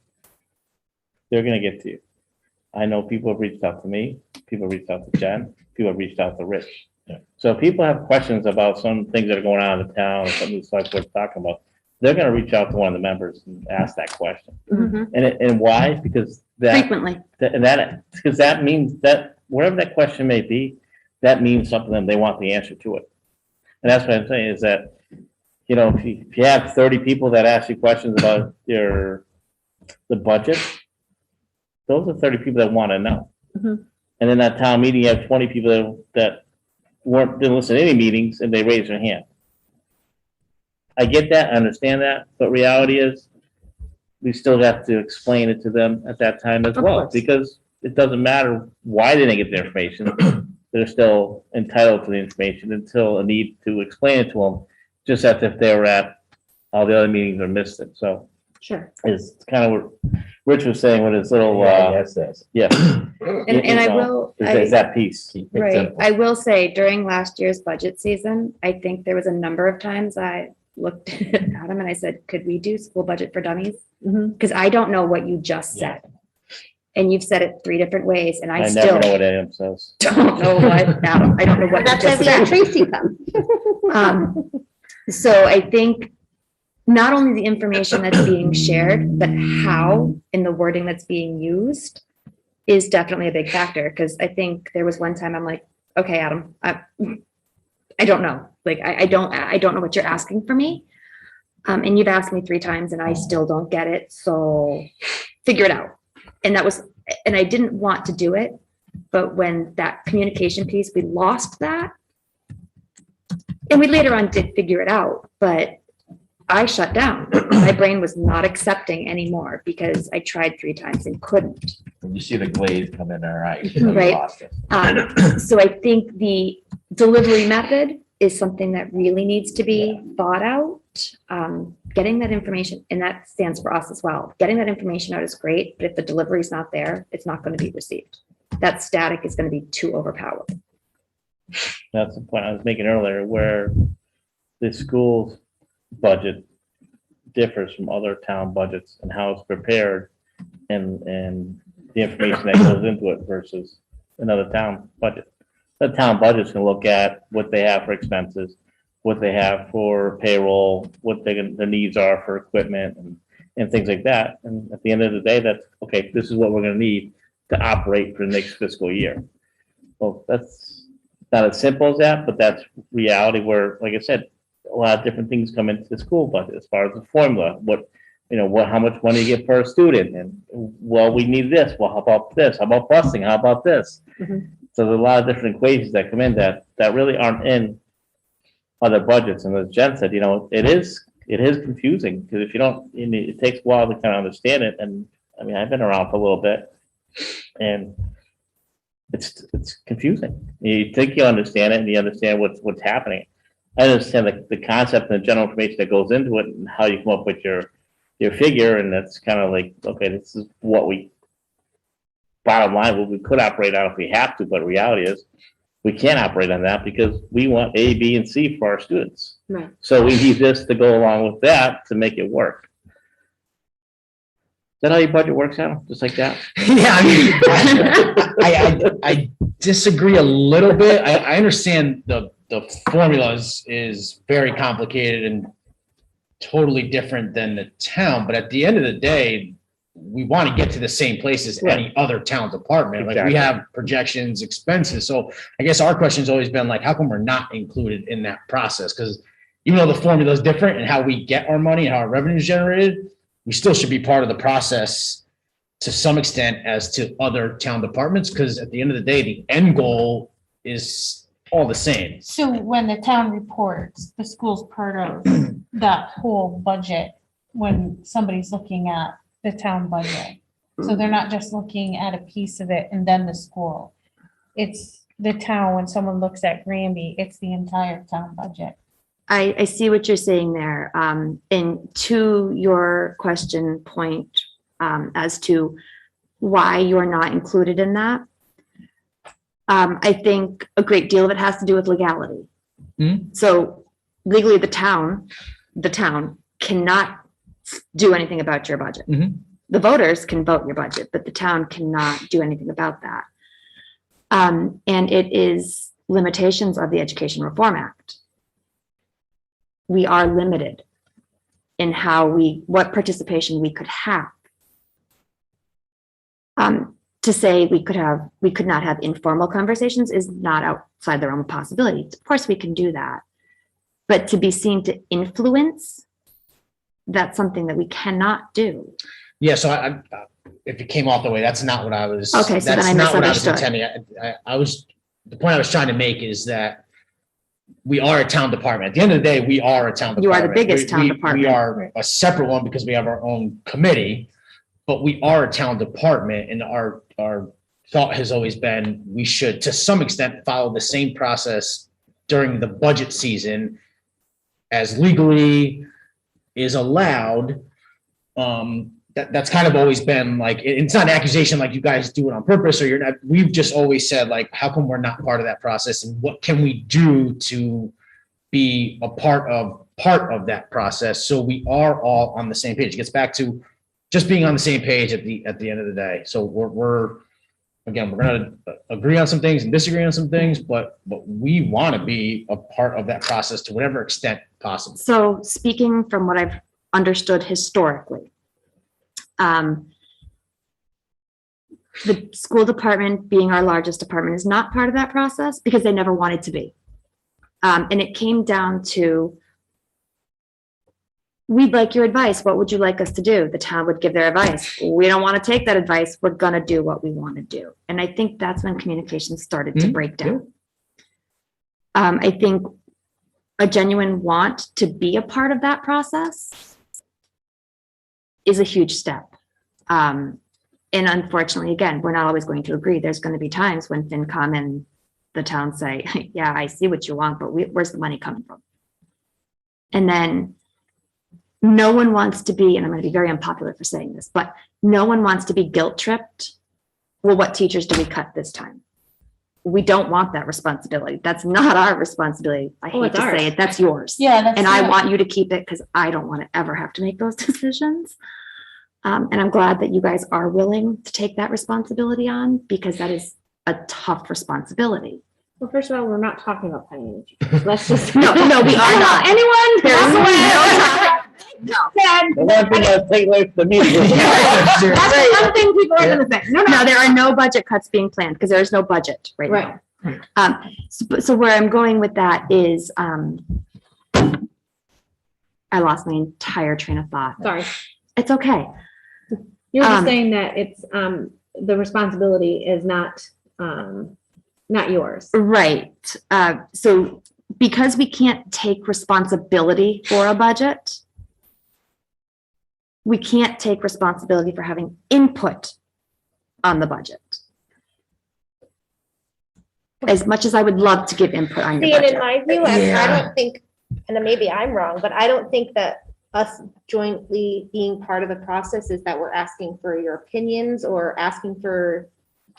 they're gonna get to you. I know people have reached out to me, people have reached out to Jen, people have reached out to Rich. Yeah. So if people have questions about some things that are going on in the town, or something the select board's talking about, they're gonna reach out to one of the members and ask that question. Mhm. And why? Because Frequently. because that means that whatever that question may be, that means something and they want the answer to it. And that's what I'm saying is that, you know, if you have 30 people that ask you questions about the budget, those are 30 people that want to know. Mhm. And in that town meeting, you have 20 people that didn't listen to any meetings and they raised their hand. I get that, I understand that, but reality is we still have to explain it to them at that time as Of well, course. because it doesn't matter why they didn't get the information. They're still entitled to the information until a need to explain it to them, just as if they were at all the other meetings or missed it. So Sure. it's kind of what Rich was saying with his little, Yes, yes. yeah. And I will, Is that piece. Keep it right, simple. I will say during last year's budget season, I think there was a number of times I looked at Adam and I said, could we do school budget for dummies? Mhm. Because I don't know what you just said. And you've said it 3 different ways and I I still never know what AM says. don't know what, Adam, I don't know what you That's why just we got said. Tracy come. So I think not only the information that's being shared, but how in the wording that's being used is definitely a big factor. Because I think there was one time I'm like, okay, Adam, I don't know. Like, I don't know what you're asking for me. And you've asked me 3 times and I still don't get it. So figure it out. And and I didn't want to do it. But when that communication piece, we lost that. And we later on did figure it out, but I shut down. My brain was not accepting anymore because I tried 3 times and couldn't. When you see the glaze come in our eyes. you know you Right. lost it. So I think the delivery method is something that really needs to be thought out. Getting that information, and that stands for us as well. Getting that information out is great, but if the delivery is not there, it's not going to be received. That static is going to be too overpowered. That's the point I was making earlier, where the school's budget differs from other town budgets and how it's prepared and the information that goes into it versus another town budget. The town budget's gonna look at what they have for expenses, what they have for payroll, what their needs are for equipment and things like that. And at the end of the day, that's, okay, this is what we're gonna need to operate for the next fiscal year. Well, that's not as simple as that, but that's reality where, like I said, a lot of different things come into the school budget as far as the formula, how much money you get per student, and well, we need this, well, how about this, how about busing, how about this? Mhm. So there's a lot of different equations that come in that really aren't in other budgets, and as Jen said, it is confusing, because if you don't, it takes a while to kind of understand it, and I mean, I've been around for a little bit, and it's confusing. You think you understand it, and you understand what's happening. I understand the concept and the general information that goes into it and how you come up with your figure, and that's kind of like, okay, this is bottom line, what we could operate on if we have to, but the reality is we can't operate on that because we want A, B, and C for our students. Right. So we need this to go along with that to make it work. Is that how your budget works out? Just like that? Yeah, I mean, I disagree a little bit. I understand the formula is very complicated and totally different than the town, but at the end of the day, we want to get to the same place as any other town department. Like, we Exactly. have projections, expenses. So I guess our question's always been like, how come we're not included in that process? Because even though the formula is different and how we get our money and how our revenue is generated, we still should be part of the process to some extent as to other town departments. Because at the end of the day, the end goal is all the same. So when the town reports, the school's part of that whole budget when somebody's looking at the town budget. So they're not just looking at a piece of it and then the school. It's the town, when someone looks at Granby, it's the entire town budget. I see what you're saying there. And to your question point, as to why you're not included in that, I think a great deal of it has to do with legality. So legally, the town cannot do anything about your budget. the voters can vote your budget, but the town cannot do anything about that. And it is limitations of the Education Reform Act. We are limited in what participation we could have. To say we could not have informal conversations is not outside the realm of possibility. Of course, we can do that. But to be seen to influence, that's something that we cannot do. Yeah, so I if it came off the way, that's not what I was. Okay, so then that's I not what misunderstood. intending. The point I was trying to make is that we are a town department. At the end of the day, we are a town department. You are the biggest town We department. are a separate one because we have our own committee, but we are a town department, and our thought has always been we should, to some extent, follow the same process during the budget season as legally is allowed. That's kind of always been like, it's not an accusation like you guys do it on purpose or you're not. We've just always said, like, how come we're not part of that process, and what can we do to be a part of that process so we are all on the same page? It gets back to just being on the same page at the end of the day. So we're going to agree on some things and disagree on some things, but we want to be a part of that process to whatever extent possible. So speaking from what I've understood historically, the school department, being our largest department, is not part of that process because they never wanted to be. And it came down to, we'd like your advice. What would you like us to do? The town would give their advice. We don't want to take that advice. We're going to do what we want to do. And I think that's when communication started to break down. I think a genuine want to be a part of that process is a huge step. And unfortunately, again, we're not always going to agree. There's going to be times when FinCom and the town say, yeah, I see what you want, but where's the money coming from? And then no one wants to be, and I'm going to be very unpopular for saying this, but no one wants to be guilt tripped. Well, what teachers do we cut this time? We don't want that responsibility. That's not our responsibility. I hate to say it, that's yours. Yeah. And I want you to keep it because I don't want to ever have to make those decisions. And I'm glad that you guys are willing to take that responsibility on, because that is a tough responsibility. Well, first of all, we're not talking about planning. Let's just. No, we are not. Anyone? There's No. The one thing I'll take away from the meeting. That's the one thing people are gonna say. No, there are no budget cuts being planned because there is no budget right now. So where I'm going with that is, I lost my entire train of thought. Sorry. It's okay. You're just saying that it's, the responsibility is not yours. Right. So because we can't take responsibility for a budget, we can't take responsibility for having input on the budget. As much as I would love to give input on your See, and in budget. my view, I don't think, and then maybe I'm wrong, but I don't think that us jointly being part of the process is that we're asking for your opinions or asking for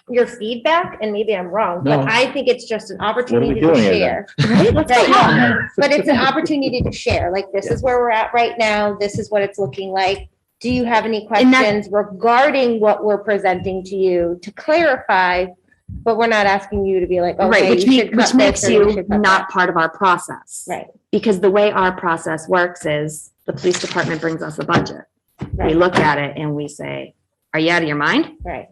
your feedback, and maybe I'm wrong, but No. I think it's just an opportunity to doing here, share. Right? Let's Right. talk. But it's an opportunity to share, like, this is where we're at right now, this is what it's looking like. Do you have any And that- questions regarding what we're presenting to you to clarify? But we're not asking you to be like, Right, okay, which you should cut which makes this or you you should cut not part of our process. that. Right, Because the way our process works is the police department brings us a budget. We right, look at it and we say, are you out of your mind? right.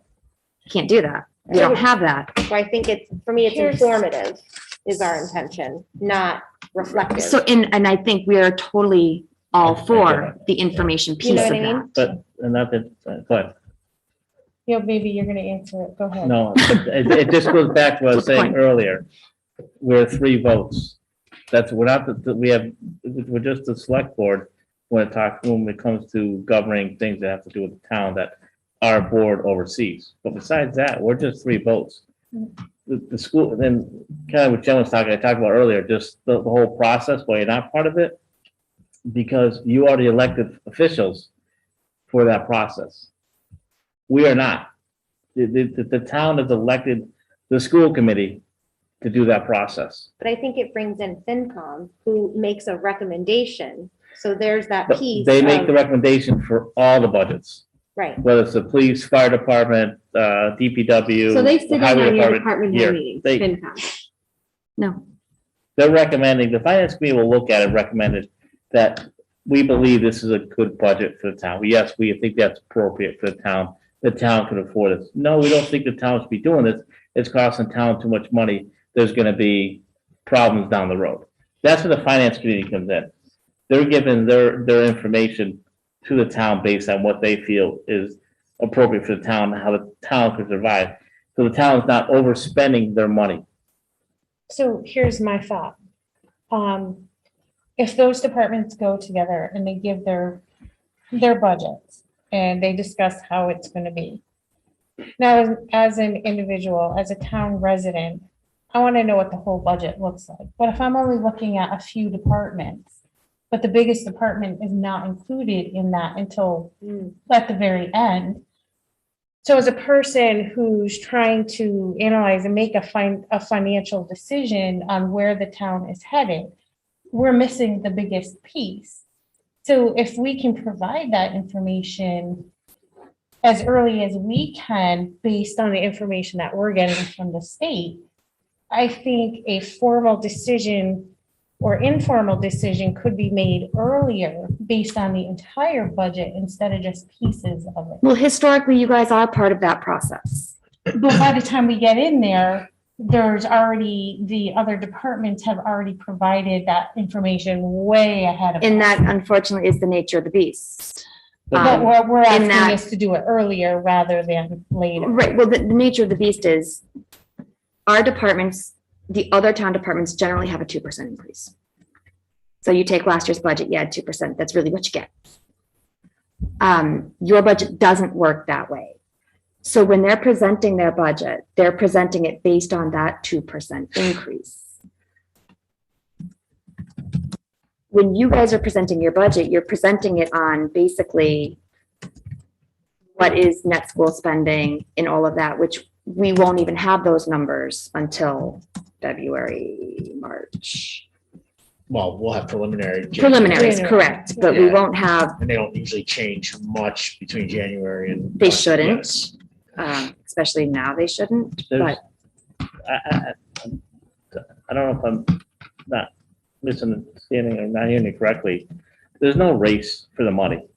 Can't do that. We don't have that. So I think it's, for me, it's informative is our intention, not reflective. So and I think we are totally all for the information You piece know of what I mean? that. But, and that, but, Yeah, maybe you're gonna answer it. Go ahead. no, it just goes back to what I was Good saying point. earlier. We're 3 votes. We're not, we're just the select board when it comes to governing things that have to do with the town that our board oversees. But besides that, we're just 3 votes. The school, then kind of what Jen was talking, I talked about earlier, just the whole process, why you're not part of it. Because you are the elected officials for that process. We are not. The town has elected the school committee to do that process. But I think it brings in FinCom, who makes a recommendation. So there's that But piece. they make the of- recommendation for all the budgets. Right. whether it's the police, fire department, DPW. So they sit in highway on your department here. head meetings, They- FinCom. No, They're recommending, the finance committee will look at it, recommended that we believe this is a good budget for the town. Yes, we think that's appropriate for the town. The town can afford this. No, we don't think the town should be doing this. It's costing town too much money. There's gonna be problems down the road. That's where the finance committee comes in. They're giving their information to the town based on what they feel is appropriate for the town, how the town can survive. So the town's not overspending their money. So here's my thought. If those departments go together and they give their budgets and they discuss how it's gonna be. Now, as an individual, as a town resident, I wanna know what the whole budget looks like. But if I'm only looking at a few departments, but the biggest department is not included in that until at the very end. So as a person who's trying to analyze and make a financial decision on where the town is headed, we're missing the biggest piece. So if we can provide that information as early as we can, based on the information that we're getting from the state, I think a formal decision or informal decision could be made earlier based on the entire budget instead of just pieces of it. well, historically, you guys are part of that process. But by the time we get in there, there's already, the other departments have already provided that information way ahead of us. And that unfortunately is the nature of the beast. But we're in that- asking us to do it earlier rather than later. Right, well, the nature of the beast is our departments, the other town departments generally have a 2% increase. So you take last year's budget, you add 2%, that's really what you get. Your budget doesn't work that way. So when they're presenting their budget, they're presenting it based on that 2% increase. When you guys are presenting your budget, you're presenting it on basically what is net school spending and all of that, which we won't even have those numbers until February, March. Well, we'll have preliminary. Preliminaries, January. correct, but we Yeah. won't have, And they don't usually change much between January and. They shouldn't. Yes. especially now they shouldn't, There's- but I don't know if I'm not misunderstanding or not hearing it correctly. There's no race for the money.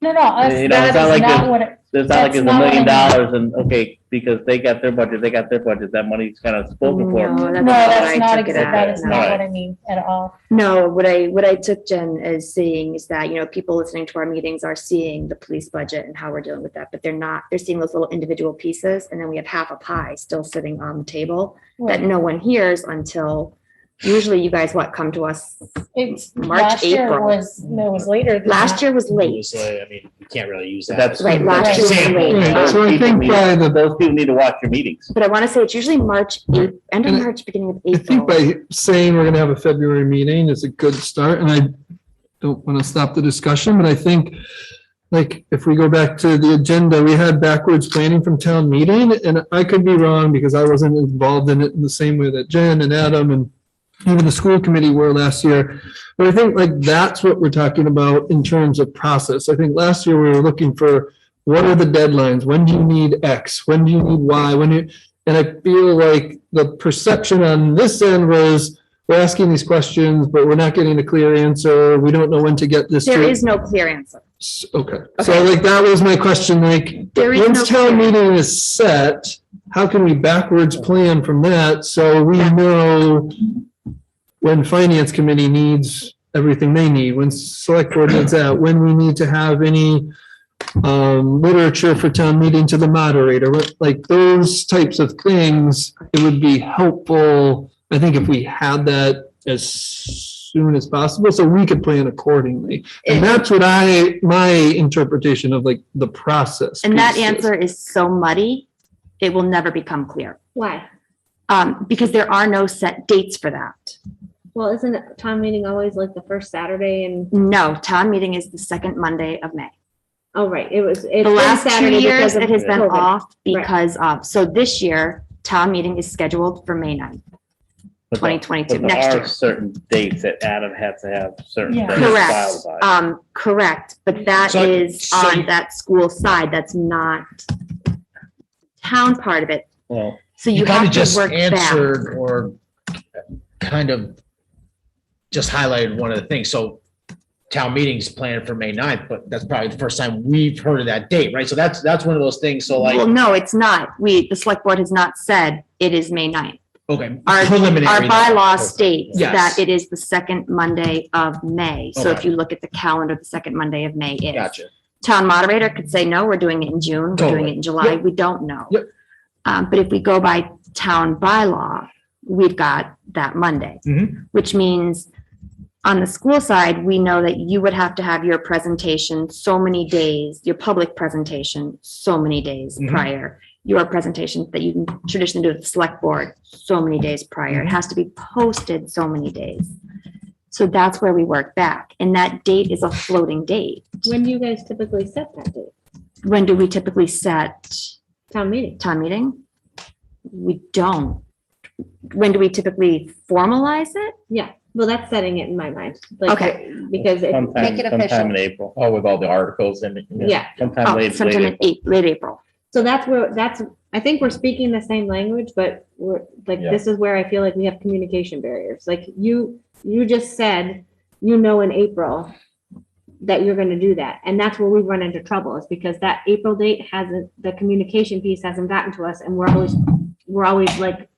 No, that's, You know, it's that not is like not the- what it, There's not like That's it's $1 not what I million and, okay, because they got their budget, that money's kind of spoken for. No, no, that's that's not not, what I took it that as. is not what I mean at all. no, what I took Jen as seeing is that, you know, people listening to our meetings are seeing the police budget and how we're dealing with that, but they're seeing those little individual pieces, and then we have half a pie still sitting on the table that no one hears until, usually you guys, come to us, It's, March, last year April. was, no, it was later. than last that. year was It late. was, I mean, you can't really use that. That's Right, last year was Same. late. Right, so I Those people think need- by the, Those people need to watch your meetings. But I want to say it's usually March, end of And March, beginning of I think April. by saying we're gonna have a February meeting is a good start, and I don't want to stop the discussion, but I think, like, if we go back to the agenda, we had backwards planning from town meeting, and I could be wrong because I wasn't involved in it in the same way that Jen and Adam and even the school committee were last year. But I think like that's what we're talking about in terms of process. I think last year we were looking for, what are the deadlines? When do you need X? When do you need Y? And I feel like the perception on this end was, we're asking these questions, but we're not getting a clear answer. We don't know when to get this. There to- is no clear answer. Okay, so like that was my question, like, There is once no town clear- meeting is set, how can we backwards plan from that so we know when finance committee needs everything they need, when select board needs that, when we need to have any literature for town meeting to the moderator, like those types of things, it would be helpful, I think, if we had that as soon as possible, so we could plan accordingly. And that's what my interpretation of like the process. And that piece is. answer is so muddy, it will never become clear. Why? Because there are no set dates for that. Well, isn't it town meeting always like the first Saturday and, No, town meeting is the second Monday of May. oh, right, it's The been last 2 Saturday years, because of it has been COVID. off because of, so this year, town meeting is scheduled for May 9th. But there- 2022, but there next are year. certain dates that Adam has to have certain Yeah. things Correct, filed by. correct, but that So- is so on you- that school side, that's not town part of it, Well, so You you kind have of to just work back. answered or kind of just highlighted one of the things. So town meeting's planned for May 9th, but that's probably the first time we've heard of that date, right? So that's one of those things. So Well, like, no, it's not, the select board has not said it is May 9th. okay, Our preliminary. bylaw states Yes. that it is the second Monday of May. So if Okay. you look at the calendar, the second Monday of May is. Gotcha. Town moderator could say, no, we're doing it in June, we're doing Totally. it in July, Yep. we don't know. Yep. But if we go by town bylaw, we've got that Monday, Mhm. which means on the school side, we know that you would have to have your presentation so many days, your public presentation so many days Mhm. prior. Your presentation that you traditionally do at the select board so many days prior. It has to be posted so many days. So that's where we work back. And that date is a floating date. When do you guys typically set that date? When do we typically set Town meeting? town meeting? We don't. When do we typically formalize it? Yeah, well, that's setting it in my mind. like, Okay. Because, it- sometime, Make it sometime official. in April, Oh, with all the articles and. yeah. sometime Oh, late, sometime late in April. late April. So I think we're speaking the same language, but we're, like, Yeah. this is where I feel like we have communication barriers. Like, you just said, in April that you're gonna do that. And that's where we run into trouble, is because that April date hasn't, the communication piece hasn't gotten to us, and we're always like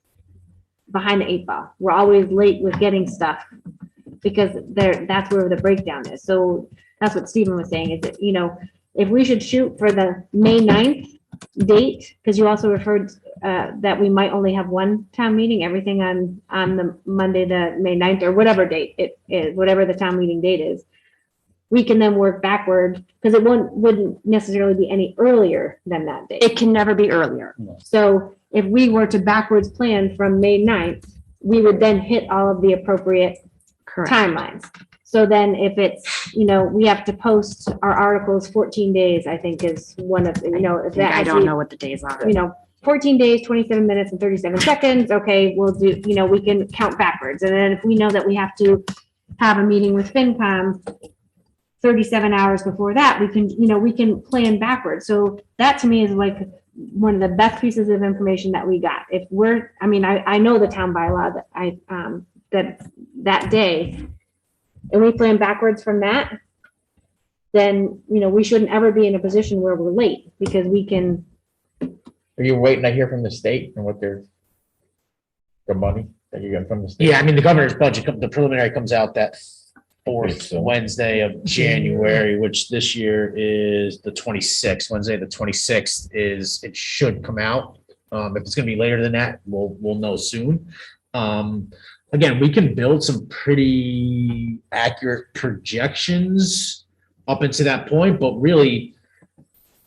behind the 8 ball. We're always late with getting stuff, because that's where the breakdown is. So that's what Stephen was saying, is that, if we should shoot for the May 9th date, because you also referred that we might only have one town meeting, everything on the Monday, the May 9th, or whatever date it is, whatever the town meeting date is, we can then work backward, because it wouldn't necessarily be any earlier than that date. It can never be earlier. So if we were to backwards plan from May 9th, we would then hit all of the appropriate Correct. timelines. So then if it's, we have to post our articles 14 days, I think is one of, if that. I don't know what the days are. 14 days, 27 minutes and 37 seconds. Okay, we'll do, we can count backwards. And then if we know that we have to have a meeting with FinCom 37 hours before that, we can plan backwards. So that to me is like one of the best pieces of information that we got. If I know the town bylaw that day, and we plan backwards from that, then, we shouldn't ever be in a position where we're late, because we can. Are you waiting to hear from the state and what their money that you get from the state? Yeah, I mean, the governor's budget, the preliminary comes out that fourth So- Wednesday of January, which this year is the 26th. Wednesday, the 26th it should come out. If it's gonna be later than that, we'll know soon. Again, we can build some pretty accurate projections up into that point, but really,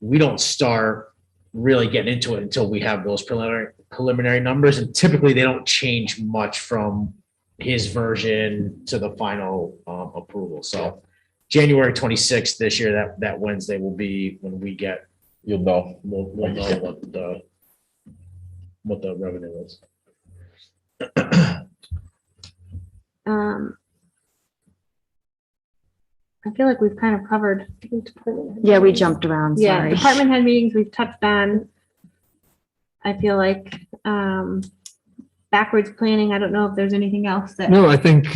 we don't start really getting into it until we have those preliminary numbers, and typically they don't change much from his version to the final approval. So January 26th this year, that Wednesday will be when we get, You'll know. we'll know what the revenue is. I feel like we've kind of covered. Yeah, we jumped around, Yeah, sorry. department head meetings, we've touched on. I feel like, backwards planning, I don't know if there's anything else that. No, I think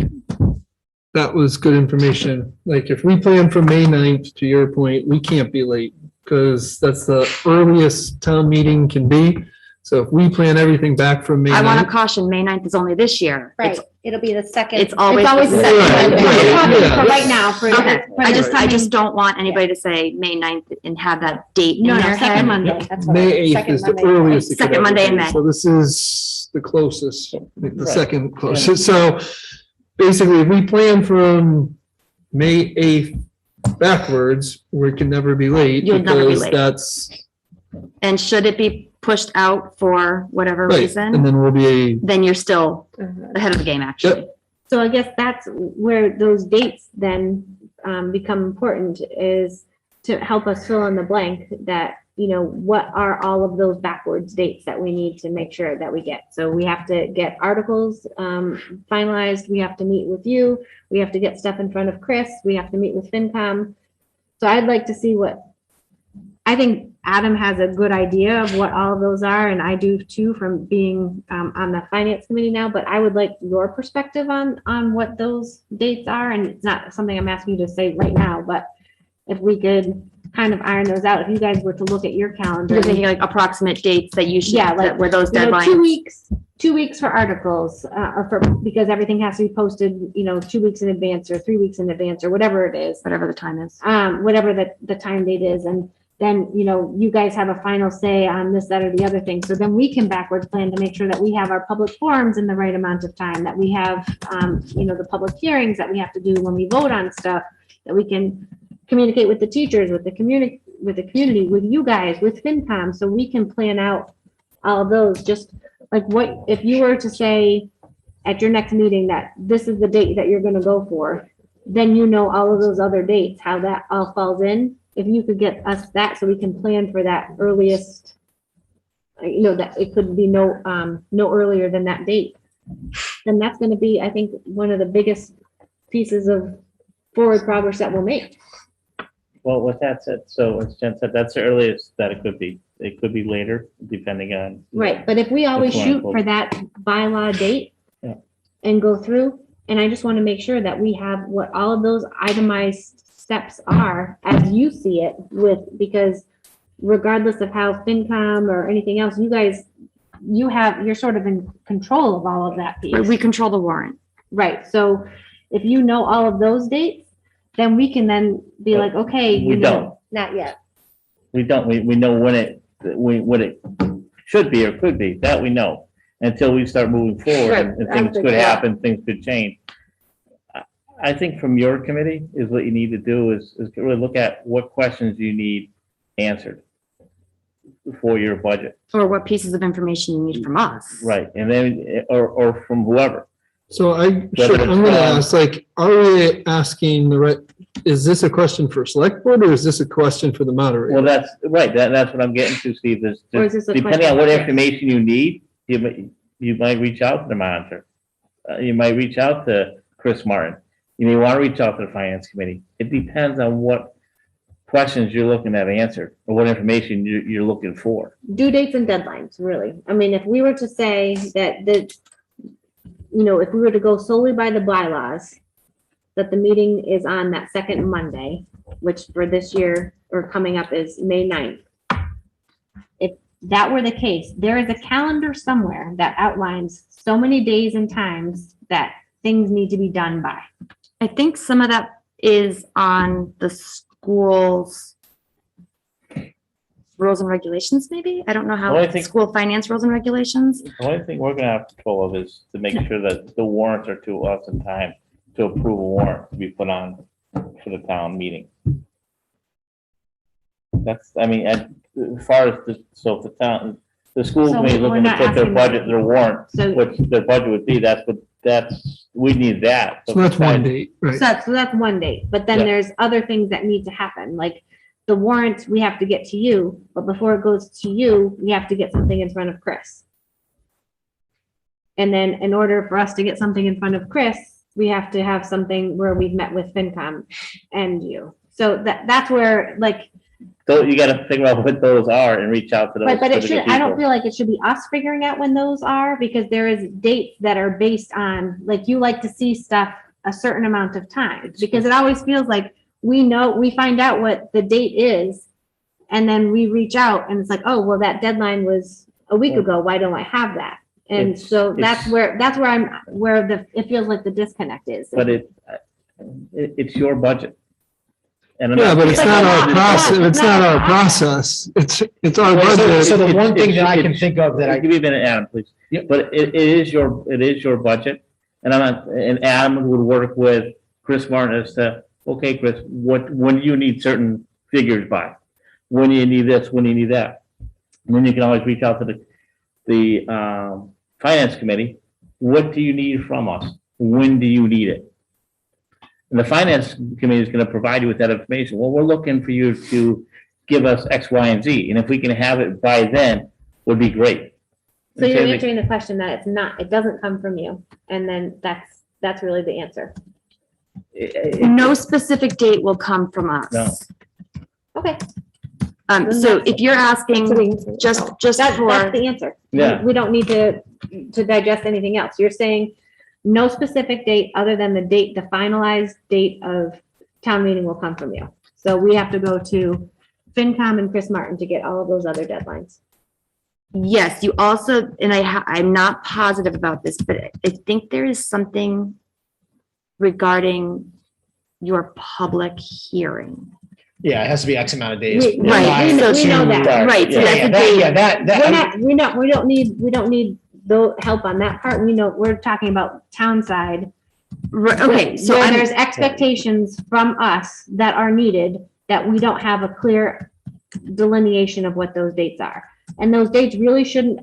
that was good information. Like, if we plan for May 9th, to your point, we can't be late, because that's the earliest town meeting can be. So if we plan everything back from May I want to 9th. caution, May 9th is only this year. Right, It's- it'll be the second. It's always. It's always the the second second. Monday. Right, yeah. For right now, for. Okay, for I this just don't want anybody to say May 9th and have that date in No, no, their second head. Monday. That's what I- May 8th second is the Monday. earliest. it could Second ever Monday in be. May. So this is the closest, like the Right. second closest. So basically, if we plan from May 8th backwards, we can never be late. You'll never be because late. That's And should it be pushed out for whatever right. And reason, then we'll be then you're still ahead of the game, actually. So I guess that's where those dates then become important, is to help us fill in the blank that what are all of those backwards dates that we need to make sure that we get. So we have to get articles finalized. We have to meet with you. We have to get stuff in front of Chris. We have to meet with FinCom. So I'd like to see I think Adam has a good idea of what all of those are, and I do too from being on the finance committee now, but I would like your perspective on what those dates are. And it's not something I'm asking you to say right now, but if we could kind of iron those out, if you guys were to look at your calendar. You're thinking like approximate dates that you should, Yeah, like, that were those 2 deadlines. 2 weeks for articles, because everything has to be posted, 2 weeks in advance or 3 weeks in advance or whatever it is. Whatever the time is. Whatever the time date is. And then, you guys have a final say on this, that, or the other thing. So then we can backwards plan to make sure that we have our public forums in the right amount of time, that we have, the public hearings that we have to do when we vote on stuff, that we can communicate with the teachers, with the community, with you guys, with FinCom, so we can plan out all of those. Just like what, if you were to say at your next meeting that this is the date that you're gonna go for, then all of those other dates, how that all falls in. If you could get us that, so we can plan for that earliest, that it could be no earlier than that date, then that's gonna be, I think, one of the biggest pieces of forward progress that we'll make. Well, with that said, so as Jen said, that's the earliest that it could be. It could be later, depending on. Right, but if we always That's shoot wonderful. for that bylaw date Yeah. and go through, and I just want to make sure that we have what all of those itemized steps are as you see it because regardless of how FinCom or anything else, you guys, you're sort of in control of all of that piece. We control the warrant. Right, so if you know all of those dates, then we can then be like, okay. We don't. Not yet. We don't. We know when it should be or could be. That we know. Until we start moving forward Right. and things could happen, things could change. I think from your committee is what you need to do is really look at what questions you need answered for your budget. Or what pieces of information you need from us. Right. And then, or from whoever. So I'm gonna ask, are we asking is this a question for select board or is this a question for the moderator? Well, that's right. That's what I'm getting to, Steve. Or is this a Depending question on what for Chris? information you need, you might reach out to the monitor. You might reach out to Chris Martin. You may want to reach out to the finance committee. It depends on what questions you're looking at answered or what information you're looking for. Due dates and deadlines, really. I mean, if we were to say that if we were to go solely by the bylaws, that the meeting is on that second Monday, which for this year or coming up is May 9th. If that were the case, there is a calendar somewhere that outlines so many days and times that things need to be done by. I think some of that is on the school's rules and regulations, maybe? I don't know Well, I how think- school finance rules and regulations. The only thing we're gonna have control of is to make sure that the warrants are to us in time to approve a warrant to be put on for the town meeting. That's, as far as so if the school So committee is we're looking to not put their asking- budget, their warrant, So what their budget would be, we need that. So that's one date, right? So that's one date, but then Yeah. there's other things that need to happen, like the warrant we have to get to you, but before it goes to you, we have to get something in front of Chris. And then in order for us to get something in front of Chris, we have to have something where we've met with FinCom and you. So that's where So you gotta figure out what those are and reach out to those. but it should, specific I don't people. feel like it should be us figuring out when those are, because there is dates that are based on, you like to see stuff a certain amount of time, because it always feels like we find out what the date is, and then we reach out and it's like, oh, well, that deadline was a week ago. Why don't I have that? And so that's where it feels like the disconnect is. But it's your budget. And I'm Yeah, but it's Like not a our lot. process. It's It's not not our our process. It's our Well, budget. So the It's- one thing that I can it's- think of that I, Give me a minute, Adam, please. Yep. But it is your budget. And Adam would work with Chris Martin as to, okay, Chris, when do you need certain figures by? When do you need this? When do you need that? And then you can always reach out to the finance committee. What do you need from us? When do you need it? And the finance committee is going to provide you with that information. Well, we're looking for you to give us X, Y, and Z. And if we can have it by then, would be great. So you're Okay, answering the question that it's not, it doesn't come from you, and then that's really the answer. No specific date will come from us. No. Okay. So if you're asking just That's for, the answer. Yeah. We don't need to digest anything else. You're saying no specific date other than the date, the finalized date of town meeting will come from you. So we have to go to FinCom and Chris Martin to get all of those other deadlines. yes, you also, and I'm not positive about this, but I think there is something regarding your public hearing. Yeah, it has to be X amount of days. We- Right, prior we know to- that. Right, so Yeah, that's yeah, a that, date. yeah, that, We don't need the help on that part. We're talking about town side. Right, okay, so Where I'm, there's expectations from us that are needed, that we don't have a clear delineation of what those dates are. And those dates really shouldn't,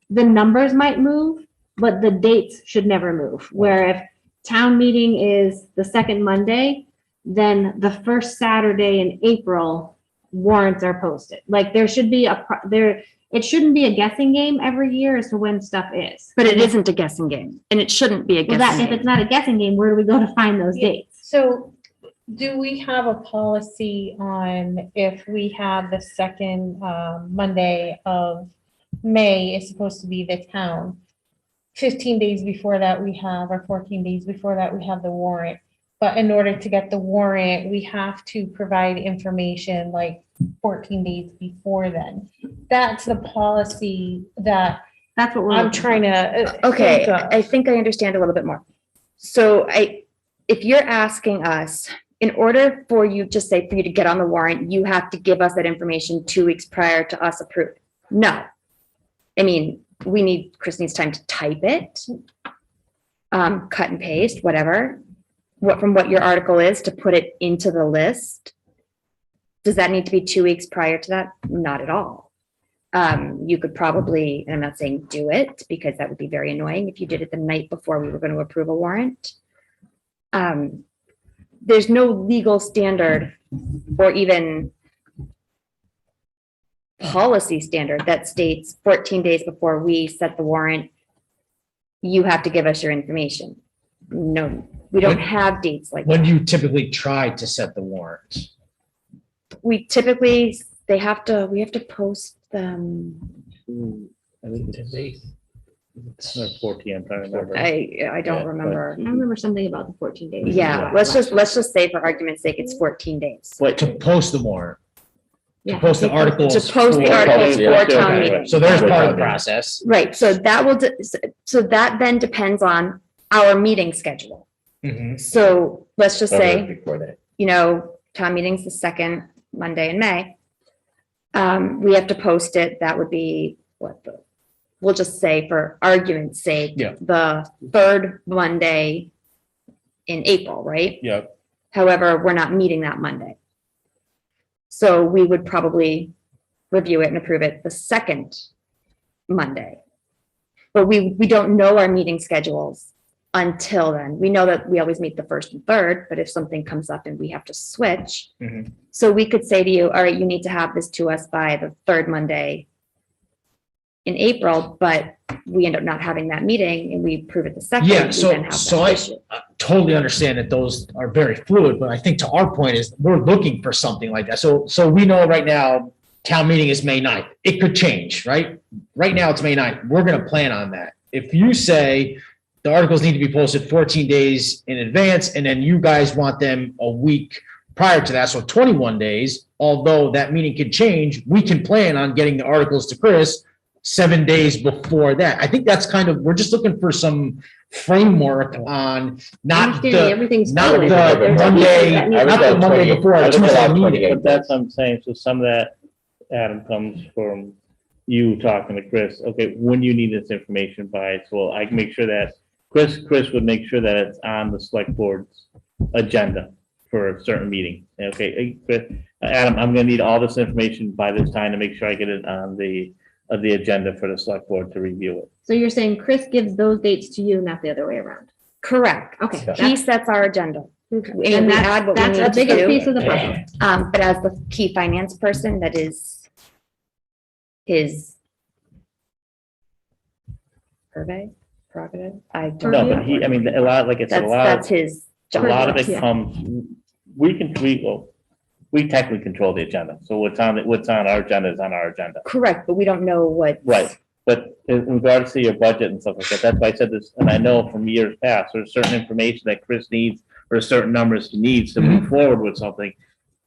the numbers might move, but the dates should never move. Where if town meeting is the second Monday, then the first Saturday in April, warrants are posted. Like there should be it shouldn't be a guessing game every year as to when stuff is. but it isn't a guessing game, and it shouldn't be a Well, that, guessing if game. it's not a guessing game, where do we go to find those Yeah. dates? So do we have a policy on if we have the second Monday of May is supposed to be the town? 15 days before that, we have, or 14 days before that, we have the warrant. But in order to get the warrant, we have to provide information like 14 days before then. That's the policy that That's what we're. I'm looking trying to. Okay, think of. I think I understand a little bit more. So if you're asking us, in order for you, just say for you to get on the warrant, you have to give us that information 2 weeks prior to us approving. No. I mean, Chris needs time to type it, cut and paste, whatever. From what your article is to put it into the list. Does that need to be 2 weeks prior to that? Not at all. You could probably, and I'm not saying do it because that would be very annoying if you did it the night before we were going to approve a warrant. There's no legal standard or even policy standard that states 14 days before we set the warrant, you have to give us your information. No, we don't have dates like when that. do you typically try to set the warrant? We typically, we have to post them. I think it's 14, I'm trying to remember. I don't remember. I remember something about the 14 days. Yeah, let's just say for argument's sake, it's 14 days. Wait, To post the warrant, to Yeah. post the articles. To post the for- articles yeah, for sure, town okay. meeting. So there's part of the process. Right, so that will, so that then depends on our meeting schedule. Mhm. So let's just say, Before that. town meeting's the second Monday in May. We have to post it, that would be we'll just say for argument's sake. Yeah. The third Monday in April, right? Yeah. However, we're not meeting that Monday. So we would probably review it and approve it the second Monday. But we don't know our meeting schedules until then. We know that we always meet the first and third, but if something comes up and we have to switch. Mhm. So we could say to you, all right, you need to have this to us by the third Monday in April, but we end up not having that meeting and we approve it the second. Yeah, we so- then have so that I- issue. Totally understand that those are very fluid, but I think to our point is we're looking for something like that. So we know right now, town meeting is May 9th. It could change, right? Right now it's May 9th. We're gonna plan on that. If you say the articles need to be posted 14 days in advance, and then you guys want them a week prior to that, so 21 days, although that meeting could change, we can plan on getting the articles to Chris 7 days before that. I think that's kind of, we're just looking for some framework on not Understanding the, everything's not fluid, the but there's a Monday, piece that needs not to the be- Monday before I our looked at Tuesday that meeting. But that's what I'm saying, so some of that, Adam, comes from you talking to Chris, okay, when you need this information by, so I can make sure that, Chris would make sure that it's on the select board's agenda for a certain meeting, okay, hey, Chris, Adam, I'm gonna need all this information by this time to make sure I get it on the agenda for the select board to review it. So you're saying Chris gives those dates to you, not the other way around? Correct. Okay. He sets our agenda. We And add what we that's need the to biggest do. piece of the puzzle. But as the key finance person, that is his prerogative. I don't No, know. but I mean, a lot, like I said, That's his a job. lot of it Yeah. comes, we technically control the agenda. So what's on our agenda is on our agenda. Correct, but we don't know what. Right. But in regards to your budget and stuff like that, that's why I said this, and I know from years past, there's certain information that Chris needs or certain numbers he needs to move forward with something.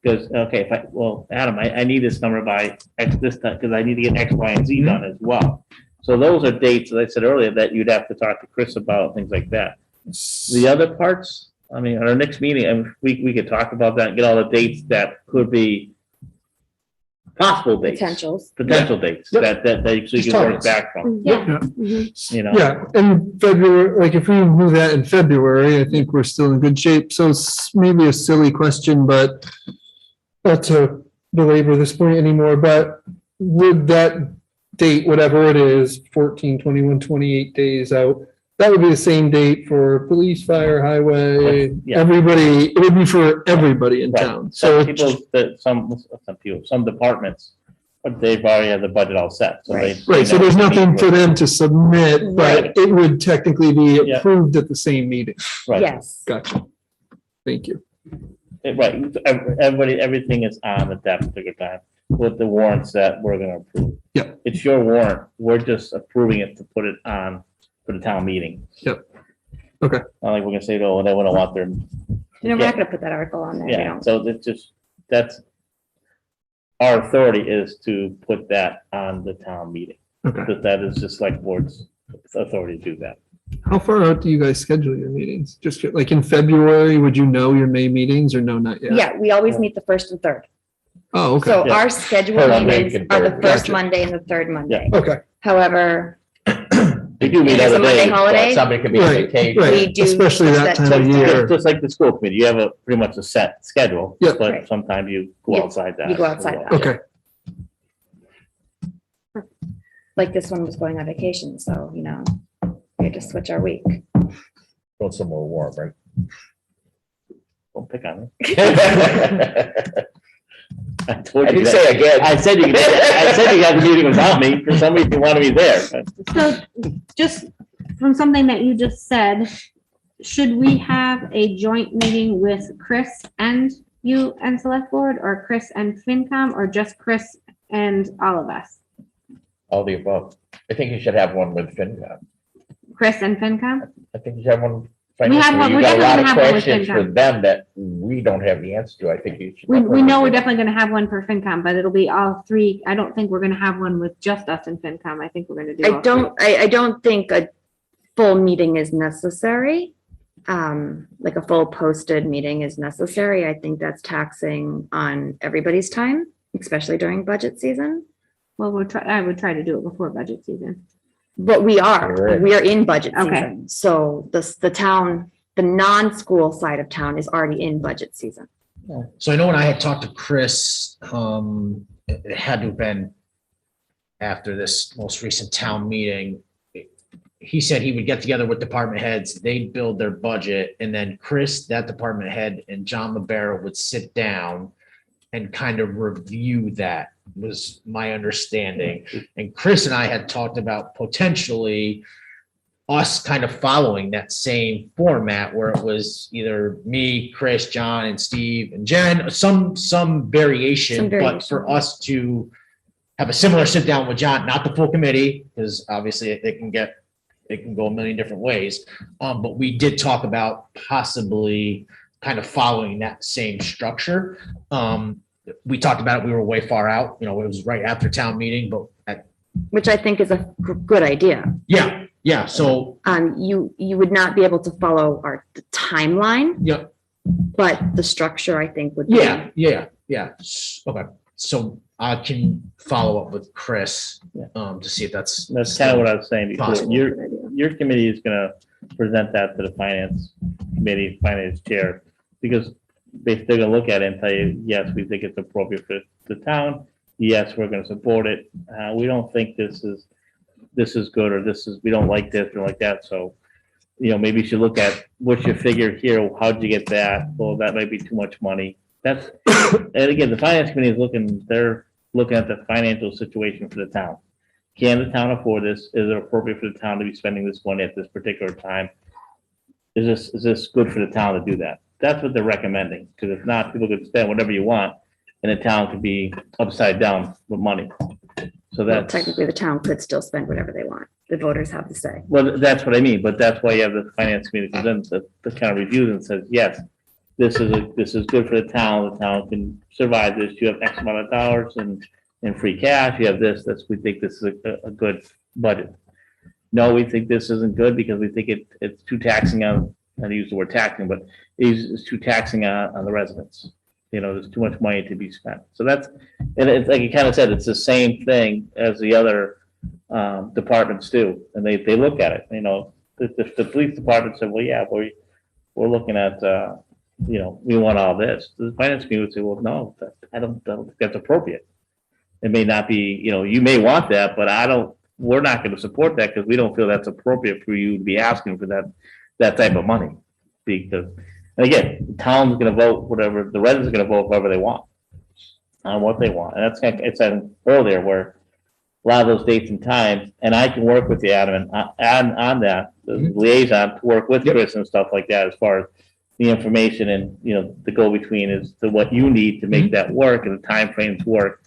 Because, okay, Adam, I need this number by X this time, because I need to get X, Y, and Z done as well. So those are dates, as I said earlier, that you'd have to talk to Chris about, things like that. The other parts, I mean, at our next meeting, and we could talk about that and get all the dates that could be possible dates. Potential dates that so you can work back from, Yeah. you know? Yeah, in February, like if we move that in February, I think we're still in good shape. So it's maybe a silly question, but not to belabor this point anymore, but would that date, whatever it is, 14, 21, 28 days out, that would be the same date for police, fire, highway, Yeah. everybody, it would be for everybody in Right. town. So Some people, some departments, but they've already had the budget all set, so they. right, so there's nothing for them to submit, Right. but it would technically be Yeah. approved at the same meeting. Right, Yes. Gotcha. Thank you. right, everybody, everything is on at that particular time with the warrants that we're gonna approve. Yeah. It's your warrant, we're just approving it to put it on for the town meeting. Yep. Okay. Not like we're gonna say, oh, they wouldn't want their, We're not gonna put that article on there. we yeah, don't. so it's just, that's, our authority is to put that on the town meeting. Okay. But that is just like board's authority to do that. How far out do you guys schedule your meetings? Just like in February, would you know your May meetings or no, not yet? Yeah, we always meet the first and third. Oh, okay. So Yeah. our scheduled Third Monday meetings and are the third. first Gotcha. Monday and the third Monday. Okay, However, They do meet if it's a other Monday days. holiday, Somebody could be on Right, vacation. right. we do. Especially push that time till of Friday. year. Just like the school committee, you have a pretty much a set schedule, Yep. but Right. sometimes you go You- outside that. you go outside that. okay. Like this one was going on vacation, so, we had to switch our week. Going somewhere warm, right? Don't pick on me. I I told you didn't that. say again. I said you had the meeting without me, for some reason you wanted me there. So just from something that you just said, should we have a joint meeting with Chris and you and Select Board, or Chris and FinCom, or just Chris and all of us? All the above. I think you should have one with FinCom. Chris and FinCom? I think you should have one. We have one- You we're got a lot definitely of gonna have one with questions for FinCom. them that we don't have the answer to. I think you should. We know we're definitely gonna have one for FinCom, but it'll be all three. I don't think we're gonna have one with just us and FinCom. I think we're gonna do. all three. I don't think a full meeting is necessary. Like a full posted meeting is necessary. I think that's taxing on everybody's time, especially during budget season. Well, I would try to do it before budget season. But we Right. are in budget Okay. season. So the town, the non-school side of town is already in budget season. So I know when I had talked to Chris, it had to have been after this most recent town meeting. He said he would get together with department heads, they'd build their budget, and then Chris, that department head, and John LeBarrow would sit down and kind of review that, was my understanding. And Chris and I had talked about potentially us kind of following that same format where it was either me, Chris, John, and Steve and Jen, some variation, but for us to have a similar sit down with John, not the full committee, because obviously it can go a million different ways. But we did talk about possibly kind of following that same structure. We talked about it, we were way far out, it was right after town meeting, but Which I think is a good idea. yeah, so, You would not be able to follow the timeline, yeah, but the structure I think would be. yeah. Okay, so I can follow up with Chris, to see if that's. That's kind of what I was saying before. Possible. Your committee is gonna present that to the finance committee, finance chair, because they're gonna look at it and tell you, yes, we think it's appropriate for the town. Yes, we're gonna support it. We don't think this is good, or we don't like this or like that. So maybe you should look at what's your figure here, how'd you get that? Well, that might be too much money. That's, and again, the finance committee is they're looking at the financial situation for the town. Can the town afford this? Is it appropriate for the town to be spending this money at this particular time? Is this good for the town to do that? That's what they're recommending, because if not, people could spend whatever you want, and the town could be upside down with money. So Well, that's technically, the town could still spend whatever they want. The voters have the say. well, that's what I mean, but that's why you have the finance committee comes in, that kind of reviews and says, yes, this is good for the town can survive this, you have X amount of dollars in free cash, you have this, we think this is a good budget. No, we think this isn't good because we think it's too taxing on, I use the word taxing, but it's too taxing on the residents. There's too much money to be spent. So that's, and it's like you kind of said, it's the same thing as the other departments do, and they look at it. If the police department said, well, yeah, we're looking at, we want all this. The finance committee would say, well, no, I don't think that's appropriate. It may not be, you may want that, but we're not going to support that because we don't feel that's appropriate for you to be asking for that type of money. Because, and again, the town's going to vote whatever, the residents are going to vote whatever they want on what they want. And that's kind of, it's earlier where a lot of those dates and times, and I can work with you, Adam, and on that, the liaison to work with Chris and stuff like that as far as the information and, the go-between is to what you need to make that work and the timeframes work.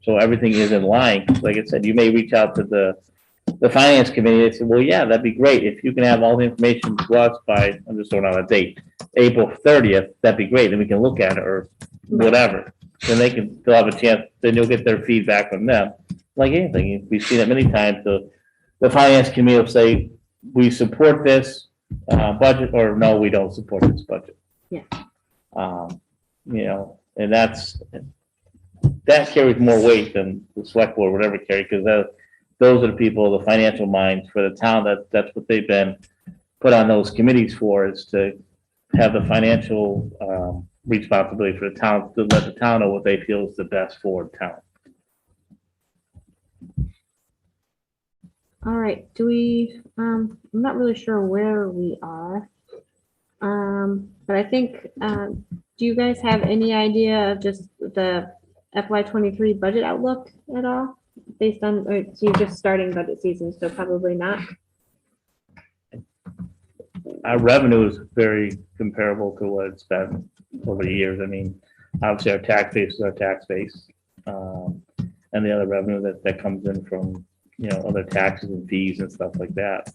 So everything is in line. Like I said, you may reach out to the finance committee and say, well, yeah, that'd be great. If you can have all the information to us by, I'm just throwing out a date, April 30th, that'd be great. Then we can look at it or whatever. Then they'll have a chance, then you'll get their feedback from them. Like anything, we've seen it many times. The finance committee will say, we support this budget, or no, we don't support this budget. Yeah. And that carries more weight than the select board would ever carry, because those are the people, the financial minds for the town. That's what they've been put on those committees for, is to have the financial responsibility for the town, to let the town know what they feel is the best for the town. All right, I'm not really sure where we are. But I think, do you guys have any idea of just the FY23 budget outlook at all? Based on, or so you're just starting budget season, so probably not. Our revenue is very comparable to what it's been over the years. I mean, obviously our tax base is our tax base. And the other revenue that comes in from, other taxes and fees and stuff like that.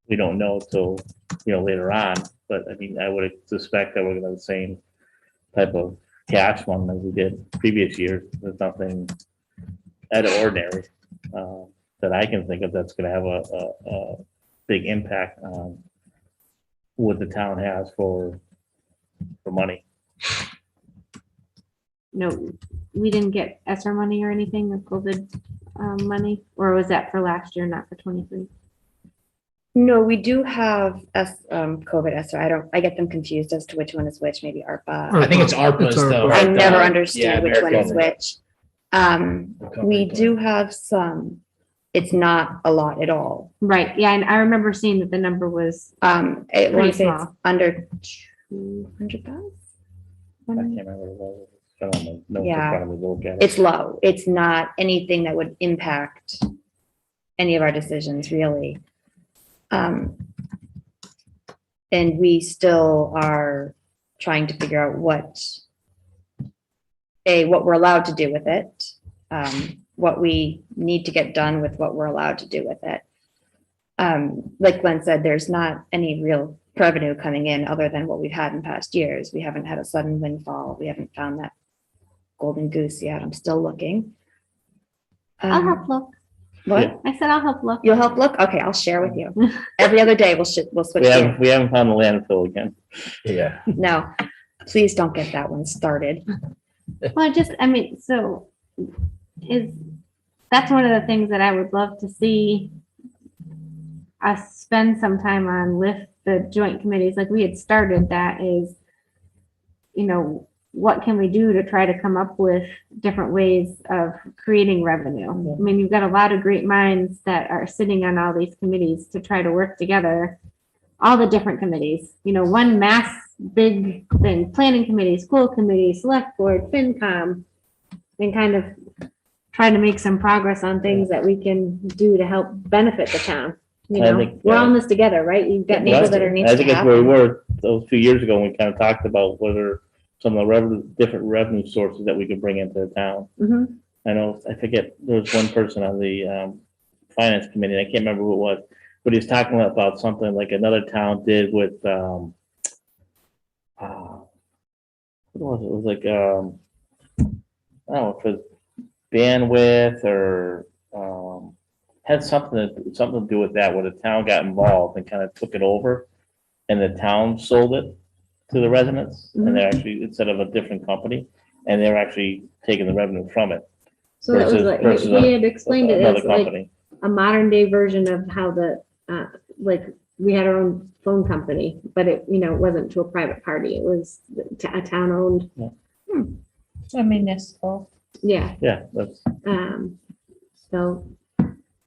We don't know till, later on, but I mean, I would suspect that we're gonna have the same type of cash fund as we did previous years. There's nothing out of ordinary that I can think of that's gonna have a big impact on what the town has for money. No, we didn't get ESSER money or anything, the COVID money, or was that for last year, not for 23? No, we do have COVID ESSER. I get them confused as to which one is which, maybe ARPA. I think it's ARPA's though. I right? never Yeah, understood which one is American. which. We do have some, it's not a lot at all. Right, yeah, and I remember seeing that the number was, I want Pretty to say it's small. under 200,000. I can't remember what it was. I don't know. No, Yeah. look at it. It's low. It's not anything that would impact any of our decisions, really. And we still are trying to figure out what we're allowed to do with it, what we need to get done with what we're allowed to do with it. Like Glenn said, there's not any real revenue coming in other than what we've had in past years. We haven't had a sudden windfall. We haven't found that golden goose yet. I'm still looking. I'll help look. What? I said I'll help look. You'll help look? Okay, I'll share with you. Every other day we'll switch We gears. haven't found the landfill again. Yeah. No, please don't get that one started. Well, so that's one of the things that I would love to see us spend some time on with the joint committees. Like we had started that is, what can we do to try to come up with different ways of creating revenue? I mean, you've got a lot of great minds that are sitting on all these committees to try to work together, all the different committees, one mass big thing, planning committee, school committee, select board, FinCom, and kind of try to make some progress on things that we can do to help benefit the town. I think, We're all in this together, right? You've got people that are I think that's where we were those 2 years ago when we kind of talked about whether some of the different revenue sources that we could bring into the town. Mhm. I know, I forget, there was one person on the finance committee, and I can't remember who it was, but he was talking about something like another town did with, what was it? It was like, I don't know if it was bandwidth or had something to do with that, where the town got involved and kind of took it over, and the town sold it to the residents, and they're actually, instead of a different company, and they're actually taking the revenue from it. So that was versus like, he had explained it another as like company. a modern day version of how like we had our own phone company, but it, it wasn't to a private party. It was a town owned. A municipal. Yeah. Yeah, that's, So,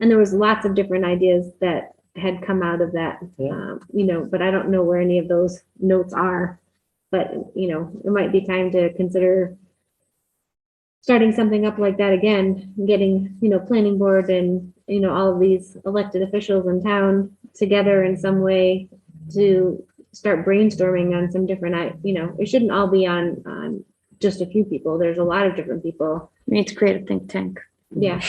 and there was lots of different ideas that had come out of that, but I don't know where any of those notes are. But, it might be time to consider starting something up like that again, getting, planning board and, all of these elected officials in town together in some way to start brainstorming on some different, it shouldn't all be on just a few people. There's a lot of different people. We need to create a think tank. Yeah.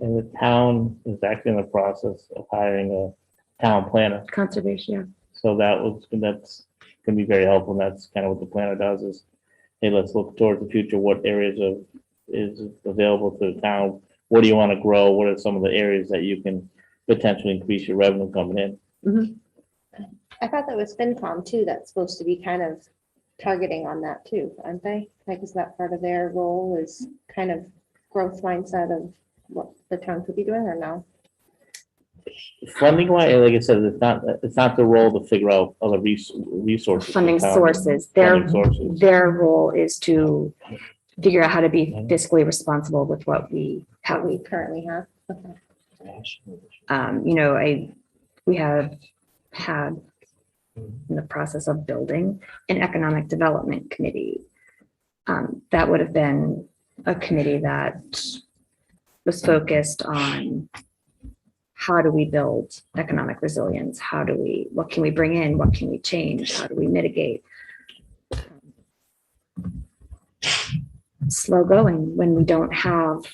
and the town is actually in the process of hiring a town planner. Conservation, yeah. So that's gonna be very helpful. And that's kind of what the planner does is, hey, let's look towards the future. What areas is available to the town? What do you want to grow? What are some of the areas that you can potentially increase your revenue coming in? I thought that was FinCom too, that's supposed to be kind of targeting on that too, aren't they? Like, is that part of their role, is kind of growth mindset of what the town could be doing, or no? Funding wise, like I said, it's not the role to figure out other resources. Funding for town. sources. Funding sources. Their role is to figure out how to be fiscally responsible with what we How have. we currently have? Okay. We have had in the process of building an economic development committee. That would have been a committee that was focused on how do we build economic resilience? What can we bring in? What can we change? How do we mitigate? Slow going when we don't have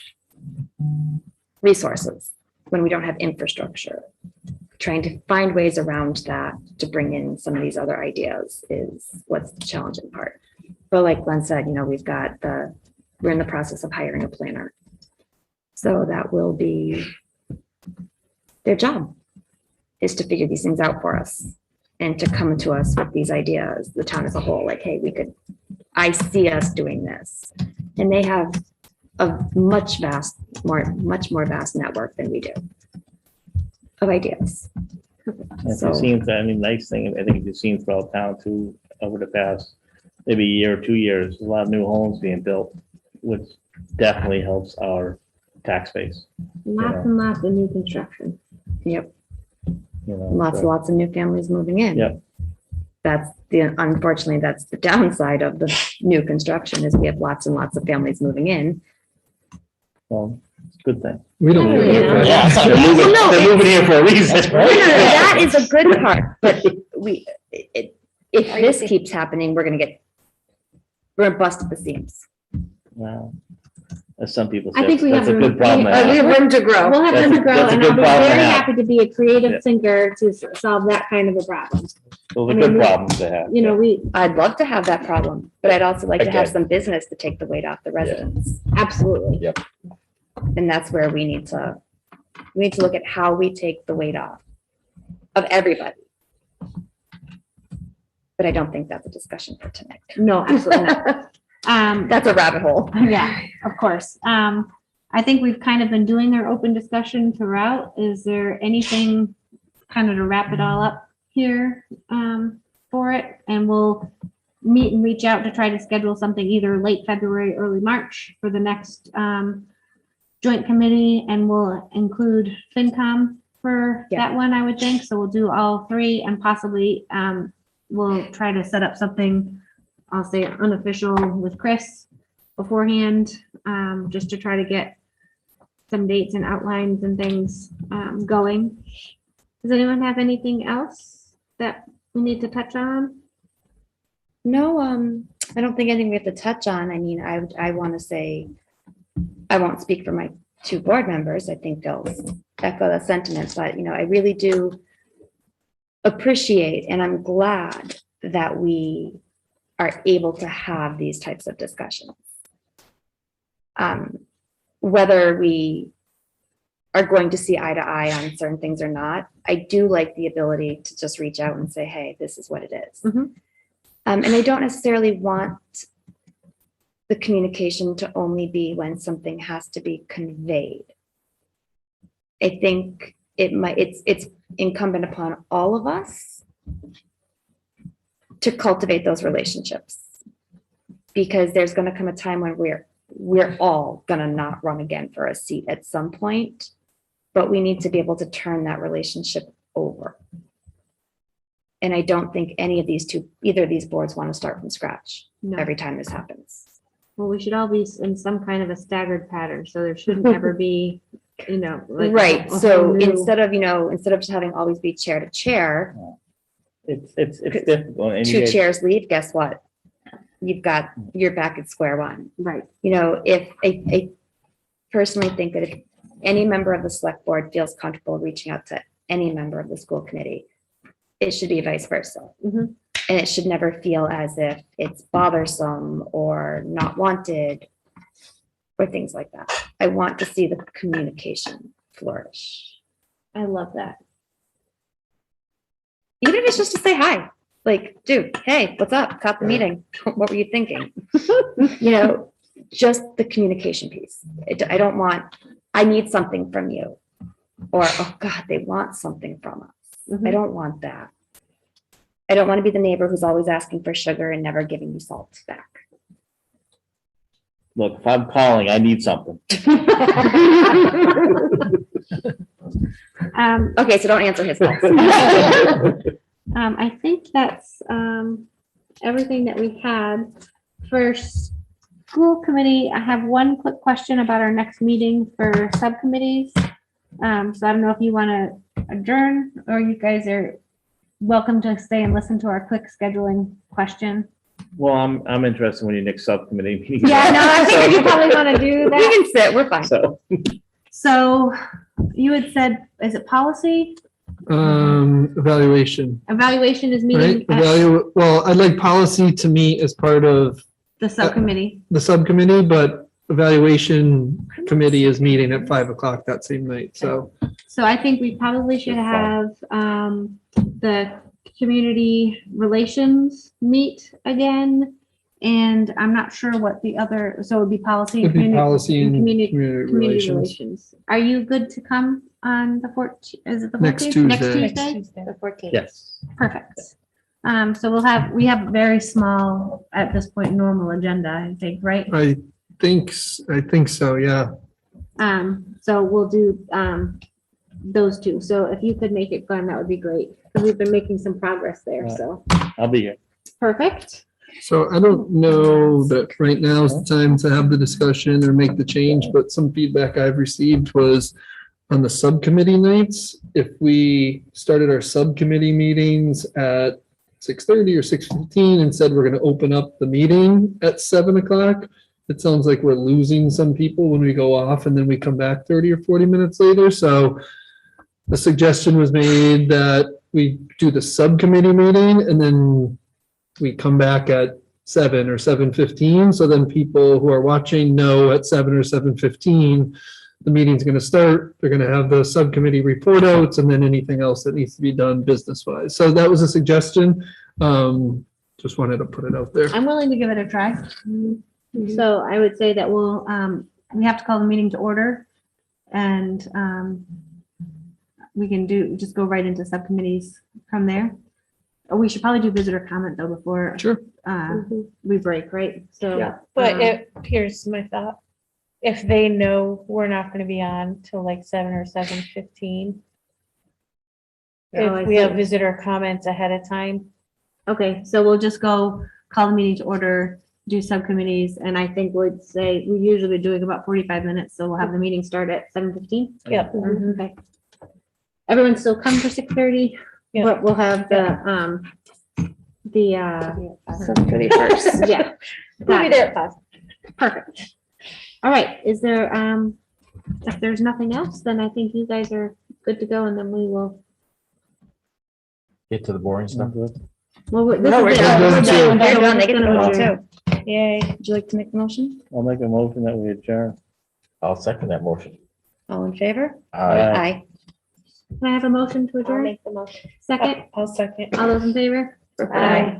resources, when we don't have infrastructure. Trying to find ways around that to bring in some of these other ideas is what's the challenging part. But like Glenn said, we're in the process of hiring a planner. So that will be their job, is to figure these things out for us and to come to us with these ideas, the town as a whole, like, hey, I see us doing this. And they have a much more vast network than we do of ideas. If you've seen, nice thing, I think if you've seen throughout town too, over the past maybe year or 2 years, a lot of new homes being built, which definitely helps our tax base. Lots and lots of new construction. Yep. So- Lots of new families moving in. Yep. Unfortunately, that's the downside of the new construction, is we have lots and lots of families moving in. Well, it's a good thing. We don't. live Yeah. like Yeah, that. they're moving here for a reason. That is a good part, but if this keeps happening, we're gonna bust at the seams. Wow. As some people I say, think we that's have a room. good problem to We have. have room to grow. We'll have them to grow, That's a and I'll good be problem to very have. happy to be a Yeah. creative thinker to solve that kind of a problem. Those I are mean, good problems to have. I'd love to have that problem, but I'd also like to have Okay. some business to take the weight off the residents. Absolutely. And that's where we need to look at how we take the weight off of everybody. But I don't think that's a discussion for tonight. No, absolutely not. That's a rabbit hole. Yeah, of course. I think we've kind of been doing our open discussion throughout. Is there anything kind of to wrap it all up here for it? And we'll meet and reach out to try to schedule something either late February, early March for the next joint committee, and we'll include FinCom for Yeah. that one, I would think. So we'll do all three, and possibly we'll try to set up something, I'll say unofficial, with Chris beforehand, just to try to get some dates and outlines and things going. Does anyone have anything else that we need to touch on? No, I don't think anything we have to touch on. I mean, I want to say, I won't speak for my two board members. I think they'll echo the sentiments, but I really do appreciate, and I'm glad that we are able to have these types of discussions. Whether we are going to see eye to eye on certain things or not, I do like the ability to just reach out and say, hey, this is what it is. Mhm. And I don't necessarily want the communication to only be when something has to be conveyed. I think it's incumbent upon all of us to cultivate those relationships, because there's going to come a time when we're all going to not run again for a seat at some point, but we need to be able to turn that relationship over. And I don't think either of these boards want to start from scratch No. every time this happens. Well, we should all be in some kind of a staggered pattern, so there shouldn't ever be, like Right. a So whole new- instead of just having always be chair to chair, It's difficult. And you two guys- chairs leave, guess what? You're back at square one. Right. If I personally think that if any member of the select board feels comfortable reaching out to any member of the school committee, it should be vice versa. Mhm. And it should never feel as if it's bothersome or not wanted or things like that. I want to see the communication flourish. I love that. Even if it's just to say hi, like, dude, hey, what's up? Caught the meeting. What were you thinking? Just the communication piece. I need something from you. Or, oh God, they want something from us. I don't want that. I don't want to be the neighbor who's always asking for sugar and never giving you salt back. Look, if I'm calling, I need something. Okay, so don't answer his calls. I think that's everything that we had. For school committee, I have one quick question about our next meeting for subcommittees. So I don't know if you want to adjourn, or you guys are welcome to stay and listen to our quick scheduling question. Well, I'm interested when your next subcommittee meeting. Yeah, no, I think you probably want to do We that. can sit, we're fine. So, So you had said, is it policy? Evaluation, Evaluation is right? meeting at Well, I'd like policy to meet as part of the subcommittee. the subcommittee, but evaluation committee is meeting at 5:00 that same night, so. So I think we probably should have the community relations meet again. And I'm not sure what the other, so it would be policy and It'd be community. policy and community community relations. relations. Are you good to come on the 14th? Is it the 14th? Next Next Tuesday. Tuesday? The 14th. yes. Perfect. So we have very small, at this point, normal agenda, I think, right? I think so, yeah. So we'll do those two. So if you could make it, Glenn, that would be great. Because we've been making some progress there, so. I'll be here. Perfect. So I don't know that right now is the time to have the discussion or make the change, but some feedback I've received was on the subcommittee nights, if we started our subcommittee meetings at 6:30 or 6:15 and said we're going to open up the meeting at 7:00, it sounds like we're losing some people when we go off and then we come back 30 or 40 minutes later. So the suggestion was made that we do the subcommittee meeting and then we come back at 7 or 7:15. So then people who are watching know at 7 or 7:15, the meeting's going to start. They're going to have the subcommittee report outs and then anything else that needs to be done business wise. So that was a suggestion. Just wanted to put it out there. I'm willing to give it a try. So I would say that we have to call the meeting to order, and we can just go right into subcommittees from there. we should probably do visitor comment though before Sure. we break, right? So. Yeah, but um, here's my thought. If they know we're not gonna be on till like 7 or 7:15. Oh, I If we have see. visitor comments ahead of time, Okay, so we'll just go call the meeting to order, do subcommittees, and I think we'd say, we're usually doing about 45 minutes, so we'll have the meeting start at 7:15. yeah. Okay. Everyone still come for 6:30, Yeah. but we'll have the 31st. yeah. We'll be there at 5. Perfect. All right, is there, if there's nothing else, then I think you guys are good to go, and then we will. Get to the boring stuff. Well, this No, we're is it. done. We're done too. We're They're done. They get to gonna go adjourn. too. Yay. Would you like to make the motion? I'll make a motion that we adjourn. I'll second that motion. All in favor? Aye. Aye. Can I have a motion to I'll adjourn? make the motion. Second, I'll second. all those in favor? Aye.